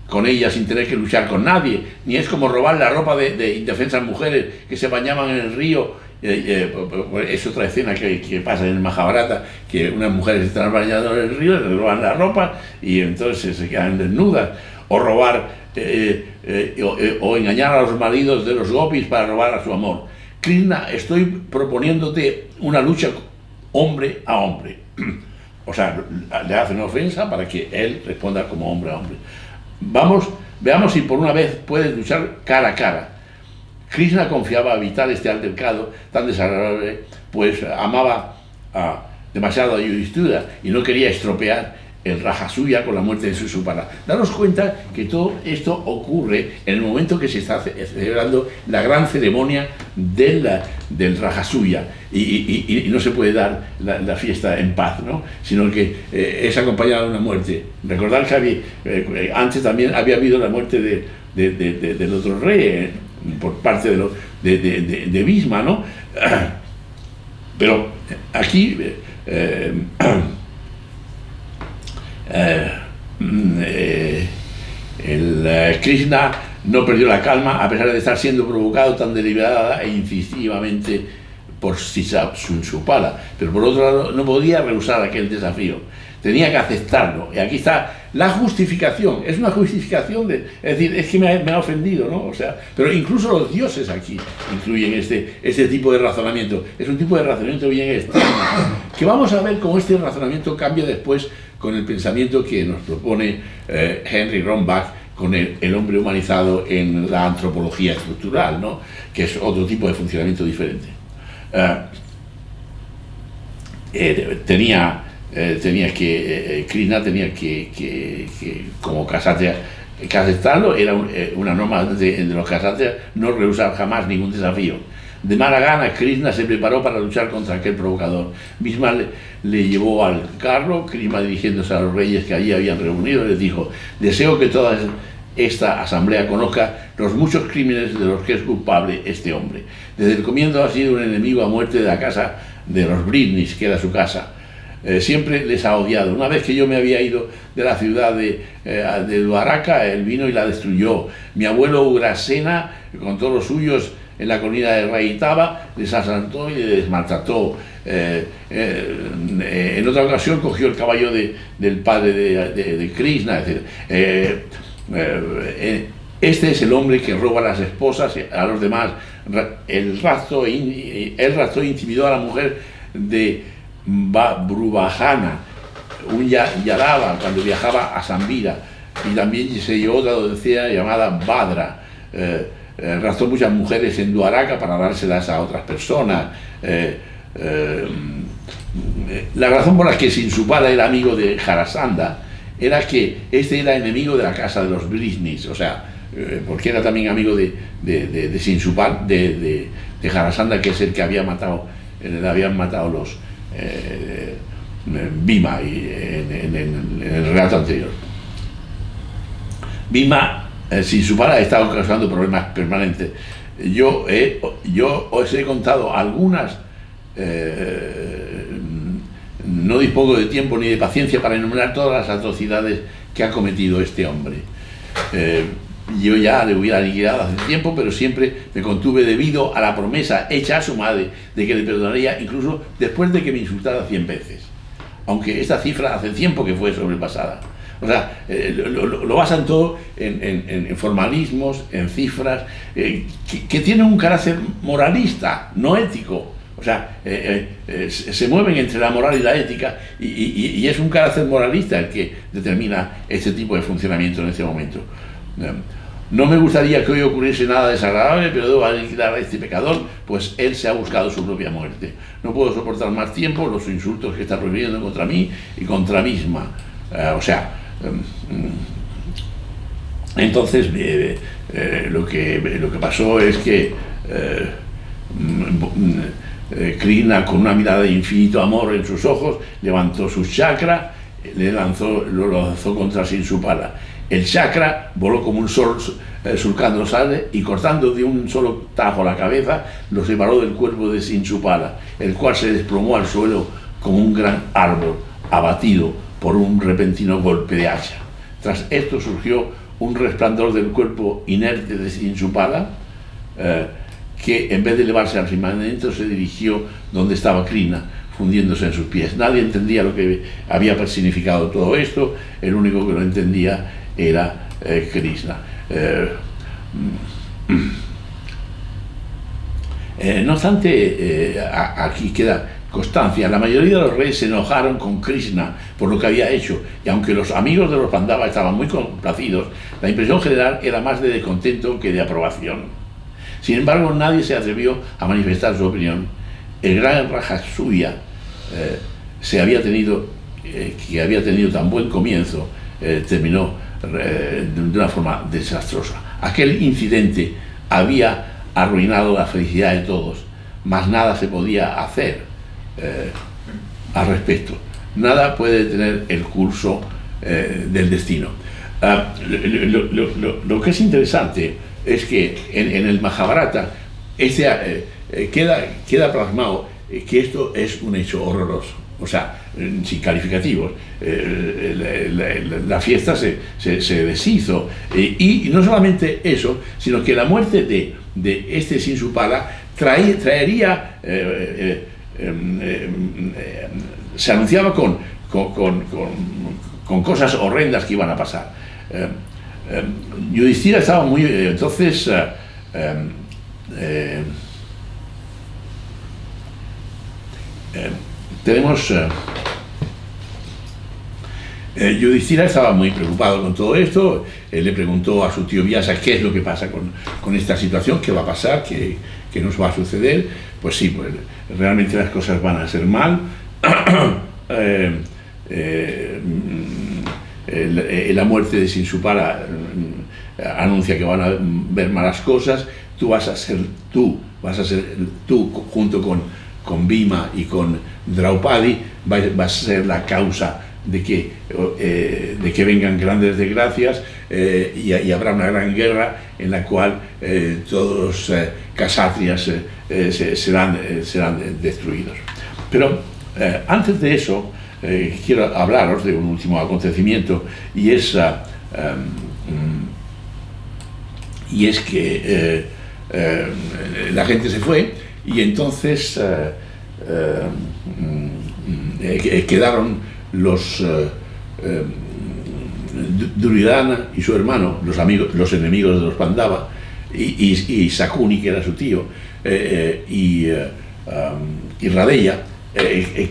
con ella sin tener que luchar con nadie, ni es como robar la ropa de indefensas mujeres que se bañaban en el río. Es otra escena que pasa en el Mahabharata, que unas mujeres están bañando en el río, le roban la ropa y entonces se quedan desnudas, o robar o engañar a los maridos de los gopis para robar a su amor. Krishna, estoy proponiéndote una lucha hombre a hombre. O sea, le hace una ofensa para que él responda como hombre a hombre. Veamos si por una vez puedes luchar cara a cara. Krishna confiaba evitar este altercado tan desagradable, pues amaba demasiado a Yudhishthira y no quería estropear el Rajasuya con la muerte de Shinsupala. Daros cuenta que todo esto ocurre en el momento que se está celebrando la gran ceremonia del Rajasuya, y no se puede dar la fiesta en paz, ¿no? Sino que es acompañada de una muerte. Recordad que antes también había habido la muerte del otro rey, por parte de Bhima, ¿no? Pero aquí Krishna no perdió la calma a pesar de estar siendo provocado tan deliberada e incisivamente por Shinsupala, pero por otro lado no podía rehusar aquel desafío, tenía que aceptarlo. Y aquí está la justificación, es una justificación es decir, es que me ha ofendido, ¿no? O sea, pero incluso los dioses aquí incluyen este tipo de razonamiento. Es un tipo de razonamiento bien externo, que vamos a ver cómo este razonamiento cambia después con el pensamiento que nos propone Henry Rombach con el hombre humanizado en la antropología estructural, ¿no? Que es otro tipo de funcionamiento diferente. Krishna tenía que como Kshatriya, que aceptarlo. Era una norma de los Kshatriyas no rehusar jamás ningún desafío. De mala gana, Krishna se preparó para luchar contra aquel provocador. Bhima le llevó al carro. Krishna, dirigiéndose a los reyes que allí habían reunido, les dijo: deseo que toda esta asamblea conozca los muchos crímenes de los que es culpable este hombre. Desde el comienzo ha sido un enemigo a muerte de la casa de los Britnis, que era su casa. Siempre les ha odiado. Una vez que yo me había ido de la ciudad de Dwaraka, él vino y la destruyó. Mi abuelo Ugrasena, con todos los suyos, en la colina de Raitaba, les asaltó y les maltrató. En otra ocasión cogió el caballo del padre de Krishna, etc. Este es el hombre que roba a las esposas a los demás. Él raptó e intimidó a la mujer de Brubahana, un Yadava, cuando viajaba a Sambira, y también se llevó otra doncella llamada Badra. Raptó muchas mujeres en Dwaraka para dárselas a otras personas. La razón por la que Shinsupala era amigo de Jarasandha era que este era enemigo de la casa de los Britnis, o sea, porque era también amigo de Shinsupala, de Jarasandha, que es el que había matado, le habían matado Bhima en el relato anterior. Bhima, sin su padre, ha estado causando problemas permanentes. Yo os he contado algunas, no dispongo de tiempo ni de paciencia para enumerar todas las atrocidades que ha cometido este hombre. Yo ya le hubiera liquidado hace tiempo, pero siempre me contuve debido a la promesa hecha a su madre de que le perdonaría incluso después de que me insultara 100 veces, aunque esta cifra hace tiempo que fue sobrepasada. O sea, lo basan todo en formalismos, en cifras, que tienen un carácter moralista, no ético. O sea, se mueven entre la moral y la ética, y es un carácter moralista el que determina este tipo de funcionamiento en este momento. No me gustaría que hoy ocurriese nada desagradable, pero debo aniquilar a este pecador, pues él se ha buscado su propia muerte. No puedo soportar más tiempo los insultos que está prohibiendo contra mí y contra misma. Entonces lo que pasó es que Krishna, con una mirada de infinito amor en sus ojos, levantó su chakra, lo lanzó contra Shinsupala. El chakra voló como un sol surcando los aires y, cortando de un solo tajo la cabeza, lo separó del cuerpo de Shinsupala, el cual se desplomó al suelo como un gran árbol abatido por un repentino golpe de hacha. Tras esto surgió un resplandor del cuerpo inerte de Shinsupala, que en vez de elevarse al firmamento se dirigió donde estaba Krishna, fundiéndose en sus pies. Nadie entendía lo que había significado todo esto, el único que lo entendía era Krishna. No obstante, aquí queda constancia. La mayoría de los reyes se enojaron con Krishna por lo que había hecho, y aunque los amigos de los Pandavas estaban muy complacidos, la impresión general era más de descontento que de aprobación. Sin embargo, nadie se atrevió a manifestar su opinión. El gran Rajasuya, que había tenido tan buen comienzo, terminó de una forma desastrosa. Aquel incidente había arruinado la felicidad de todos, mas nada se podía hacer al respecto. Nada puede detener el curso del destino. Lo que es interesante es que en el Mahabharata queda plasmado que esto es un hecho horroroso. O sea, sin calificativos, la fiesta se deshizo, y no solamente eso, sino que la muerte de este Shinsupala traería, se anunciaba con cosas horrendas que iban a pasar. Yudhishthira estaba muy... entonces tenemos... Yudhishthira estaba muy preocupado con todo esto. Le preguntó a su tío Vyasa qué es lo que pasa con esta situación, qué va a pasar, qué nos va a suceder. Pues sí, pues realmente las cosas van a ser mal. La muerte de Shinsupala anuncia que van a ver malas cosas. Tú vas a ser tú junto con Bhima y con Draupadi, vas a ser la causa de que vengan grandes desgracias, y habrá una gran guerra en la cual todos los casátriyas serán destruidos. Pero antes de eso, quiero hablaros de un último acontecimiento, y es que la gente se fue, y entonces quedaron los Duryodhana y su hermano, los enemigos de los Pandava, y Sakuni, que era su tío, y Radeya,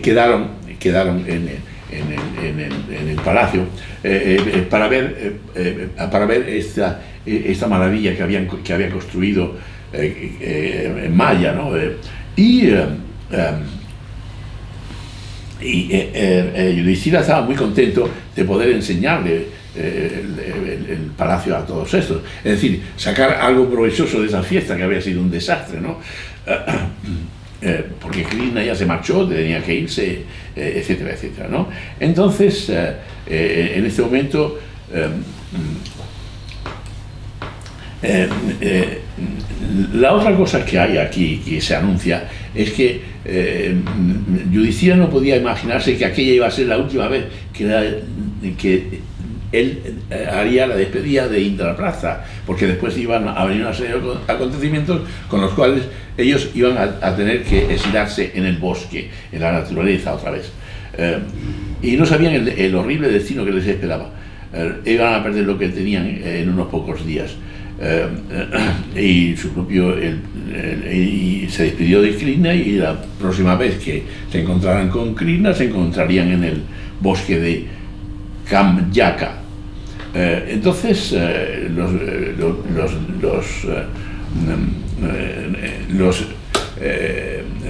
quedaron en el palacio para ver esta maravilla que había construido Maya, ¿no? Yudhishthira estaba muy contento de poder enseñarle el palacio a todos estos, es decir, sacar algo provechoso de esa fiesta que había sido un desastre, ¿no? porque Krishna ya se marchó, tenía que irse, etcétera, etcétera, ¿no? Entonces, en este momento, la otra cosa que hay aquí, que se anuncia, es que Yudhishthira no podía imaginarse que aquella iba a ser la última vez que él haría la despedida de Indraprastha, porque después iban a venir una serie de acontecimientos con los cuales ellos iban a tener que exilarse en el bosque, en la naturaleza otra vez. Y no sabían el horrible destino que les esperaba. Iban a perder lo que tenían en unos pocos días. Y su propio y se despidió de Krishna, y la próxima vez que se encontraran con Krishna se encontrarían en el bosque de Kamyaka. Entonces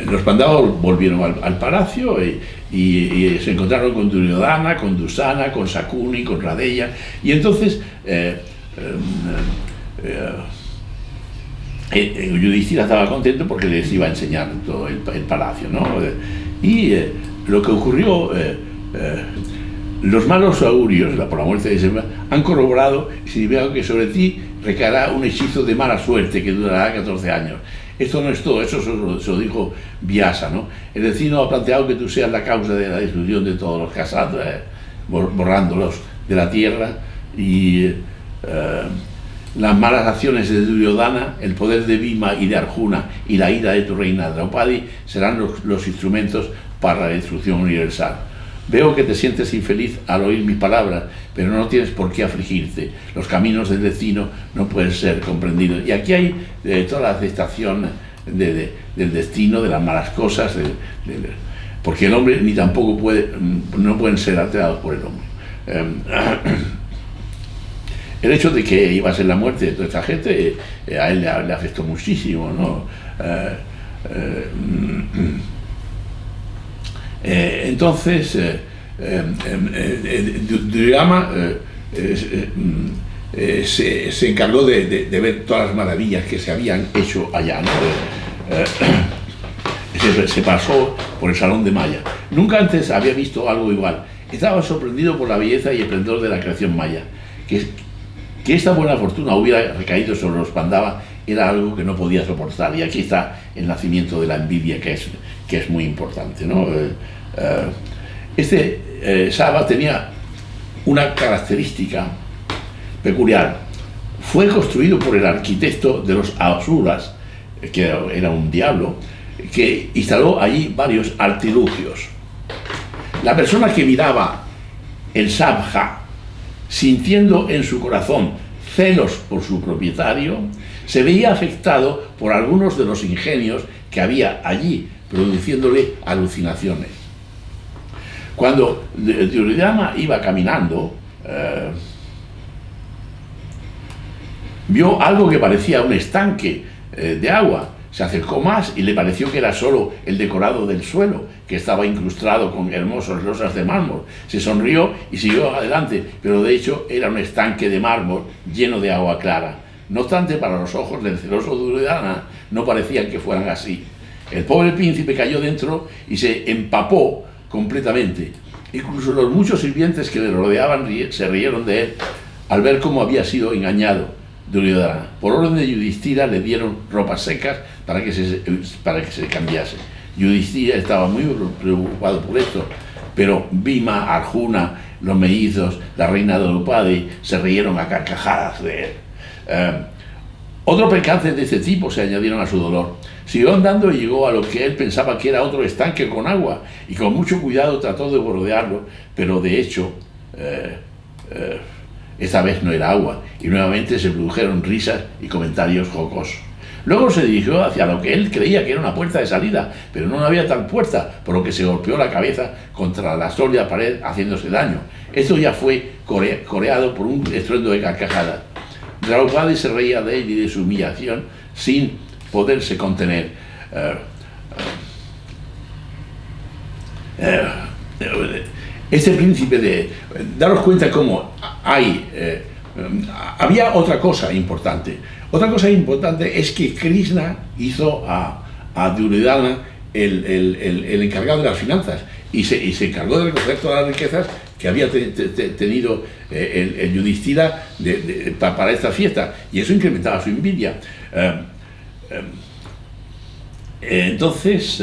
los Pandavas volvieron al palacio y se encontraron con Duryodhana, con Dusana, con Sakuni, con Radeya, y entonces Yudhishthira estaba contento porque les iba a enseñar todo el palacio, ¿no? Y lo que ocurrió, los malos augurios por la muerte de Sema han corroborado y significa que sobre ti recaerá un hechizo de mala suerte que durará 14 años. Esto no es todo, eso se lo dijo Vyasa, ¿no? El destino ha planteado que tú seas la causa de la destrucción de todos los Kshatriyas, borrándolos de la tierra, y las malas acciones de Duryodhana, el poder de Bhima y de Arjuna y la ira de tu reina Draupadi serán los instrumentos para la destrucción universal. Veo que te sientes infeliz al oír mis palabras, pero no tienes por qué afligirte. Los caminos del destino no pueden ser comprendidos. Y aquí hay toda la aceptación del destino, de las malas cosas, porque el hombre ni tampoco no pueden ser alterados por el hombre. El hecho de que iba a ser la muerte de toda esta gente, a él le afectó muchísimo, ¿no? Entonces, Duryodhana se encargó de ver todas las maravillas que se habían hecho allá, ¿no? Se pasó por el salón de Maya. Nunca antes había visto algo igual. Estaba sorprendido por la belleza y esplendor de la creación maya. Que esta buena fortuna hubiera recaído sobre los Pandavas era algo que no podía soportar, y aquí está el nacimiento de la envidia, que es muy importante, ¿no? Saba tenía una característica peculiar. Fue construido por el arquitecto de los Asuras, que era un diablo, que instaló allí varios artilugios. La persona que miraba el Sabja, sintiendo en su corazón celos por su propietario, se veía afectado por algunos de los ingenios que había allí, produciéndole alucinaciones. Cuando Duryodhana iba caminando, vio algo que parecía un estanque de agua. Se acercó más y le pareció que era solo el decorado del suelo, que estaba incrustado con hermosas losas de mármol. Se sonrió y siguió adelante, pero de hecho era un estanque de mármol lleno de agua clara. No obstante, para los ojos del celoso Duryodhana no parecían que fueran así. El pobre príncipe cayó dentro y se empapó completamente. Incluso los muchos sirvientes que le rodeaban se rieron de él al ver cómo había sido engañado Duryodhana. Por orden de Yudhishthira le dieron ropas secas para que se cambiase. Yudhishthira estaba muy preocupado por esto, pero Bhima, Arjuna, los mellizos, la reina Draupadi se rieron a carcajadas de él. Otro percance de este tipo se añadieron a su dolor. Siguió andando y llegó a lo que él pensaba que era otro estanque con agua, y con mucho cuidado trató de bordearlo, pero de hecho esta vez no era agua, y nuevamente se produjeron risas y comentarios jocosos. Luego se dirigió hacia lo que él creía que era una puerta de salida, pero no había tal puerta, por lo que se golpeó la cabeza contra la sólida pared, haciéndose daño. Esto ya fue coreado por un estruendo de carcajadas. Draupadi se reía de él y de su humillación sin poderse contener. Este príncipe daros cuenta cómo había otra cosa importante. Otra cosa importante es que Krishna hizo a Duryodhana el encargado de las finanzas y se encargó de recoger todas las riquezas que había tenido el Yudhishthira para esta fiesta, y eso incrementaba su envidia. Entonces,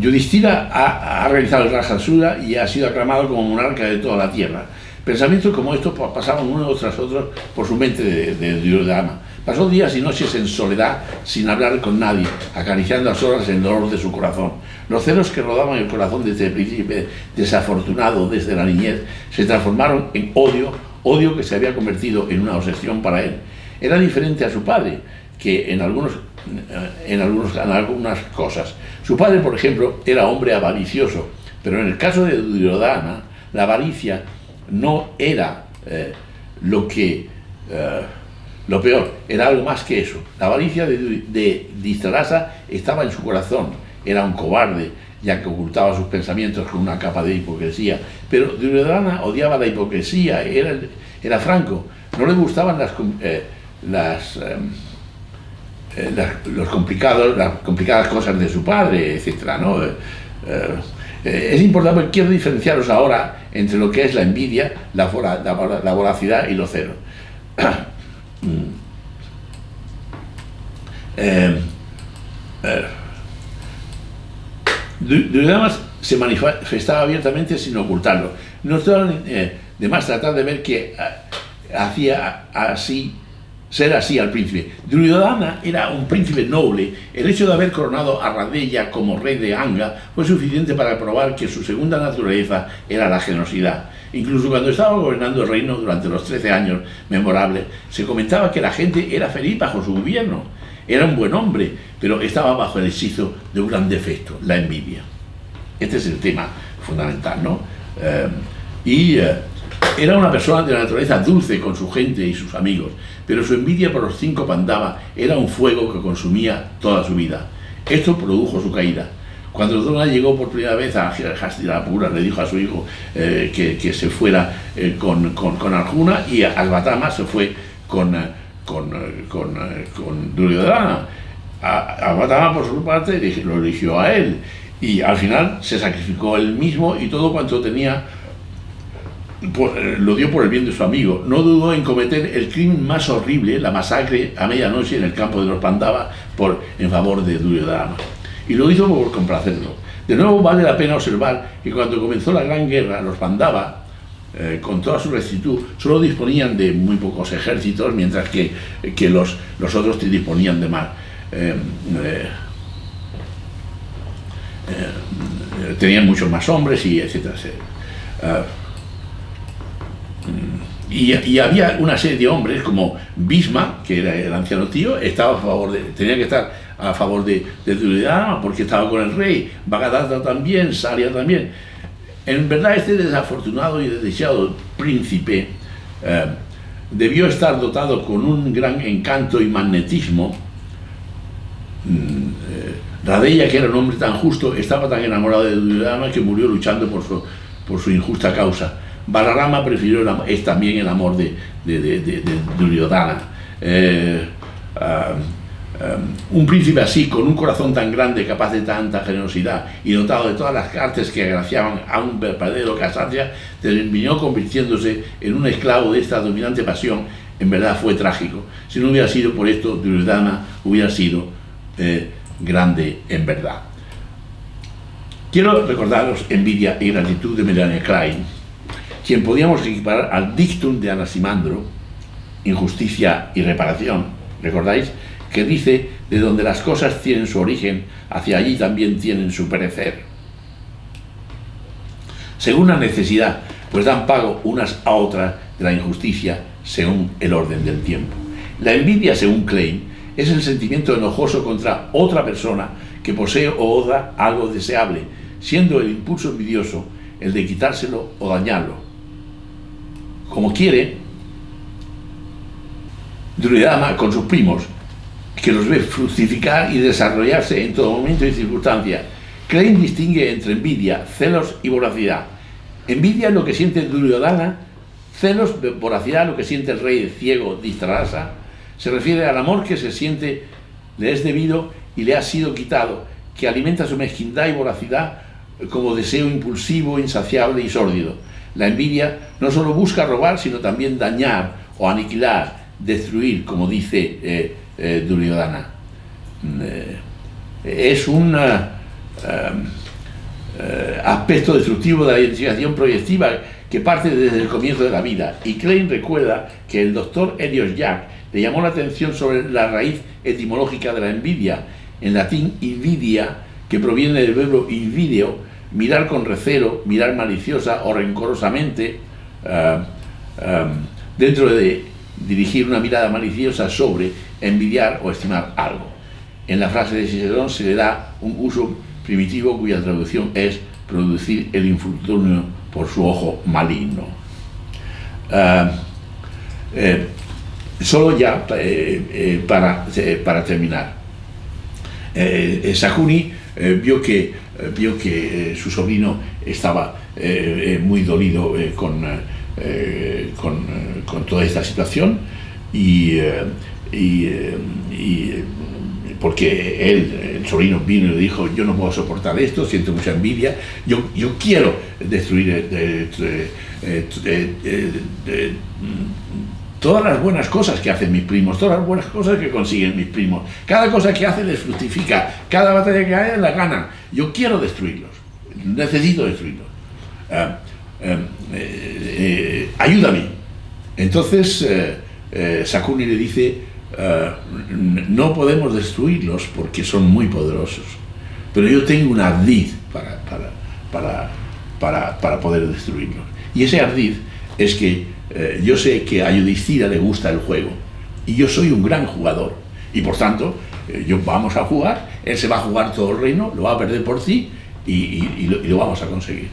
Yudhishthira ha realizado el Rajasuya y ha sido aclamado como monarca de toda la tierra. Pensamientos como estos pasaban unos tras otros por su mente de Duryodhana. Pasó días y noches en soledad, sin hablar con nadie, acariciando a solas el dolor de su corazón. Los celos que rodaban el corazón de este príncipe desafortunado desde la niñez se transformaron en odio que se había convertido en una obsesión para él. Era diferente a su padre, que en algunas cosas. Su padre, por ejemplo, era hombre avaricioso, pero en el caso de Duryodhana, la avaricia no era lo peor, era algo más que eso. La avaricia de Dhritarashtra estaba en su corazón. Era un cobarde, ya que ocultaba sus pensamientos con una capa de hipocresía. Pero Duryodhana odiaba la hipocresía, era franco. No le gustaban las complicadas cosas de su padre, etc., ¿no? Es importante, porque quiero diferenciaros ahora entre lo que es la envidia, la voracidad y los celos. Duryodhana se manifestaba abiertamente sin ocultarlo. No estaba de más tratar de ver que hacía ser así al príncipe. Duryodhana era un príncipe noble. El hecho de haber coronado a Radeya como rey de Anga fue suficiente para probar que su segunda naturaleza era la generosidad. Incluso cuando estaba gobernando el reino durante los 13 años memorables, se comentaba que la gente era feliz bajo su gobierno. Era un buen hombre, pero estaba bajo el hechizo de un gran defecto, la envidia. Este es el tema fundamental, ¿no? Era una persona de naturaleza dulce con su gente y sus amigos, pero su envidia por los 5 Pandavas era un fuego que consumía toda su vida. Esto produjo su caída. Cuando Drona llegó por primera vez a Hastinapura, le dijo a su hijo que se fuera con Arjuna, y Ashvatthama se fue con Duryodhana. Ashvatthama, por su parte, lo eligió a él, y al final se sacrificó él mismo, y todo cuanto tenía lo dio por el bien de su amigo. No dudó en cometer el crimen más horrible, la masacre a medianoche en el campo de los Pandavas en favor de Duryodhana. Y lo hizo por complacerlo. De nuevo, vale la pena observar que cuando comenzó la gran guerra, los Pandavas, con toda su rectitud, solo disponían de muy pocos ejércitos, mientras que los otros disponían de más. Tenían muchos más hombres, y etcétera. Y había una serie de hombres como Bhisma, que era el anciano tío, tenía que estar a favor de Duryodhana porque estaba con el rey. Bhagadatta también, Sarya también. En verdad, este desafortunado y desdichado príncipe debió estar dotado con un gran encanto y magnetismo. Radeya, que era un hombre tan justo, estaba tan enamorado de Duryodhana que murió luchando por su injusta causa. Balarama prefirió también el amor de Duryodhana. Un príncipe así, con un corazón tan grande, capaz de tanta generosidad y dotado de todas las artes que agraciaban a un verdadero kshatriya, terminó convirtiéndose en un esclavo de esta dominante pasión. En verdad fue trágico. Si no hubiera sido por esto, Duryodhana hubiera sido grande en verdad. Quiero recordaros envidia y gratitud de Melania Klein, quien podíamos equiparar al dictum de Anaximandro, injusticia y reparación, ¿recordáis? Que dice: de donde las cosas tienen su origen, hacia allí también tienen su perecer. Según la necesidad, pues dan pago unas a otras de la injusticia según el orden del tiempo. La envidia, según Klein, es el sentimiento enojoso contra otra persona que posee o da algo deseable, siendo el impulso envidioso el de quitárselo o dañarlo. Como quiere Duryodhana con sus primos, que los ve fructificar y desarrollarse en todo momento y circunstancia. Klein distingue entre envidia, celos y voracidad. Envidia es lo que siente Duryodhana, celos, voracidad, lo que siente el rey ciego Dhritarashtra. Se refiere al amor que se siente, le es debido y le ha sido quitado, que alimenta su mezquindad y voracidad como deseo impulsivo, insaciable y sórdido. La envidia no solo busca robar, sino también dañar o aniquilar, destruir, como dice Duryodhana. Es un aspecto destructivo de la identificación proyectiva que parte desde el comienzo de la vida. Y Klein recuerda que el doctor Eliot Jack le llamó la atención sobre la raíz etimológica de la envidia, en latín invidia, que proviene del verbo invideo, mirar con recelo, mirar maliciosa o rencorosamente, dentro de dirigir una mirada maliciosa sobre envidiar o estimar algo. En la frase de Cicerón se le da un uso primitivo cuya traducción es producir el infortunio por su ojo maligno. Solo ya para terminar, Sakuni vio que su sobrino estaba muy dolido con toda esta situación y porque el sobrino vino y le dijo: yo no puedo soportar esto, siento mucha envidia, yo quiero destruir todas las buenas cosas que hacen mis primos, todas las buenas cosas que consiguen mis primos, cada cosa que hacen les fructifica, cada batalla que haya la ganan, yo quiero destruirlos, necesito destruirlos, ayúdame. Entonces Sakuni le dice: no podemos destruirlos porque son muy poderosos, pero yo tengo un ardid para poder destruirlos, y ese ardid es que yo sé que a Yudhishthira le gusta el juego y yo soy un gran jugador y por tanto vamos a jugar, él se va a jugar todo el reino, lo va a perder por sí y lo vamos a conseguir.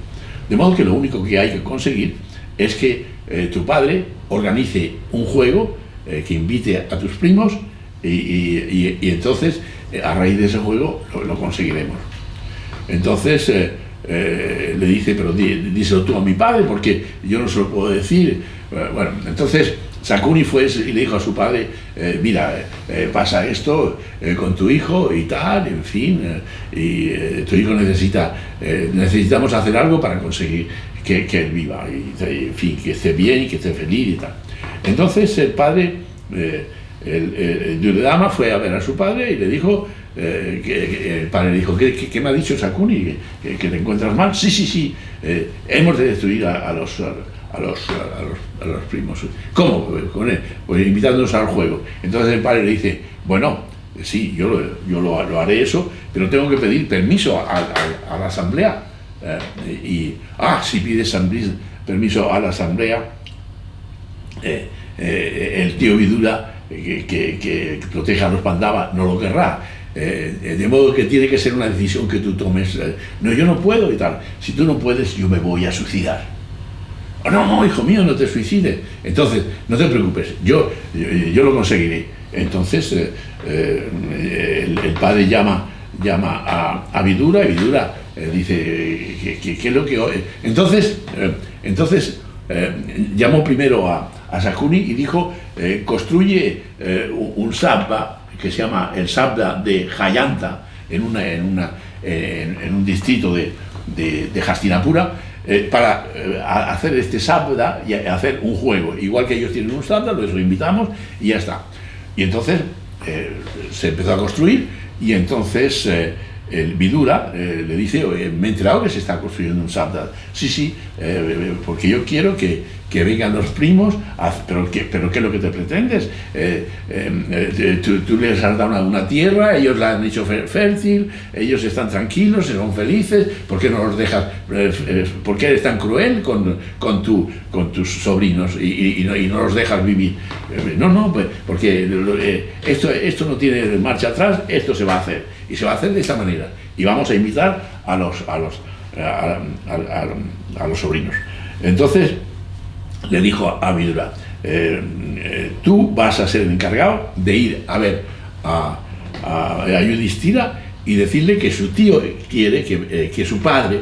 De modo que lo único que hay que conseguir es que tu padre organice un juego que invite a tus primos y entonces a raíz de ese juego lo conseguiremos. Entonces le dice: pero díselo tú a mi padre porque yo no se lo puedo decir. Bueno, entonces Sakuni fue y le dijo a su padre: mira, pasa esto con tu hijo y tal, en fin, y tu hijo necesitamos hacer algo para conseguir que él viva, y en fin, que esté bien y que esté feliz y tal. Entonces el padre, Duryodhana fue a ver a su padre y le dijo, el padre le dijo: ¿qué me ha dicho Sakuni? ¿Que te encuentras mal? Sí, hemos de destruir a los primos. ¿Cómo? Con él, pues invitándonos al juego. Entonces el padre le dice: bueno, sí, yo lo haré eso, pero tengo que pedir permiso a la asamblea. Si pides permiso a la asamblea, el tío Vidura, que proteja a los Pandava, no lo querrá. De modo que tiene que ser una decisión que tú tomes. No, yo no puedo y tal. Si tú no puedes, yo me voy a suicidar. No, hijo mío, no te suicides. Entonces, no te preocupes, yo lo conseguiré. Entonces, el padre llama a Vidura, y Vidura dice: ¿qué es lo que...? Entonces llamó primero a Sakuni y dijo: construye un sabda que se llama el sabda de Jayanta en un distrito de Hastinapura, para hacer este sabda y hacer un juego. Igual que ellos tienen un sabda, los invitamos y ya está. Y entonces se empezó a construir, y entonces el Vidura le dice: me he enterado que se está construyendo un sabda. Sí, porque yo quiero que vengan los primos, pero ¿qué es lo que te pretendes? Tú les has dado una tierra, ellos la han hecho fértil, ellos están tranquilos, son felices, ¿por qué no los dejas? ¿Por qué eres tan cruel con tus sobrinos y no los dejas vivir? No, pues porque esto no tiene marcha atrás, esto se va a hacer, y se va a hacer de esta manera, y vamos a invitar a los sobrinos. Entonces le dijo a Vidura: tú vas a ser el encargado de ir a ver a Yudhishthira y decirle que su tío quiere que su padre,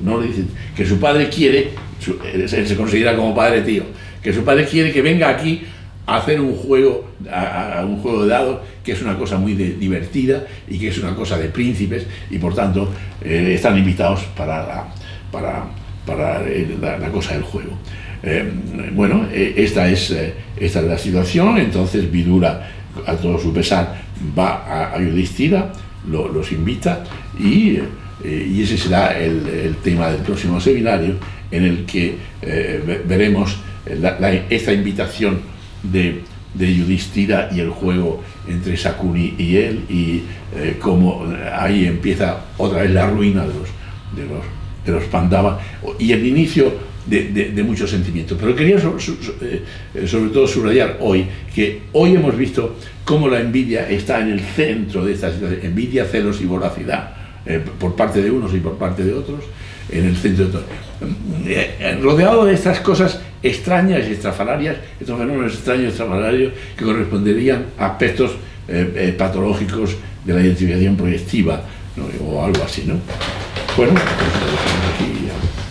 no le dice, que su padre quiere, él se considera como padre tío, que su padre quiere que venga aquí hacer un juego, un juego de dados, que es una cosa muy divertida y que es una cosa de príncipes, y por tanto están invitados para la cosa del juego. Esta es la situación. Entonces Vidura, a todo su pesar, va a Yudhishthira, los invita, y ese será el tema del próximo seminario, en el que veremos esta invitación de Yudhishthira y el juego entre Shakuni y él, y cómo ahí empieza otra vez la ruina de los Pandava y el inicio de muchos sentimientos. Pero quería sobre todo subrayar hoy que hoy hemos visto cómo la envidia está en el centro de esta situación. Envidia, celos y voracidad, por parte de unos y por parte de otros, en el centro de todo. Rodeado de estas cosas extrañas y estrafalarias, estos fenómenos extraños y estrafalarios que corresponderían a aspectos patológicos de la identificación proyectiva, ¿no? O algo así, ¿no? Bueno, pues lo dejamos aquí ya.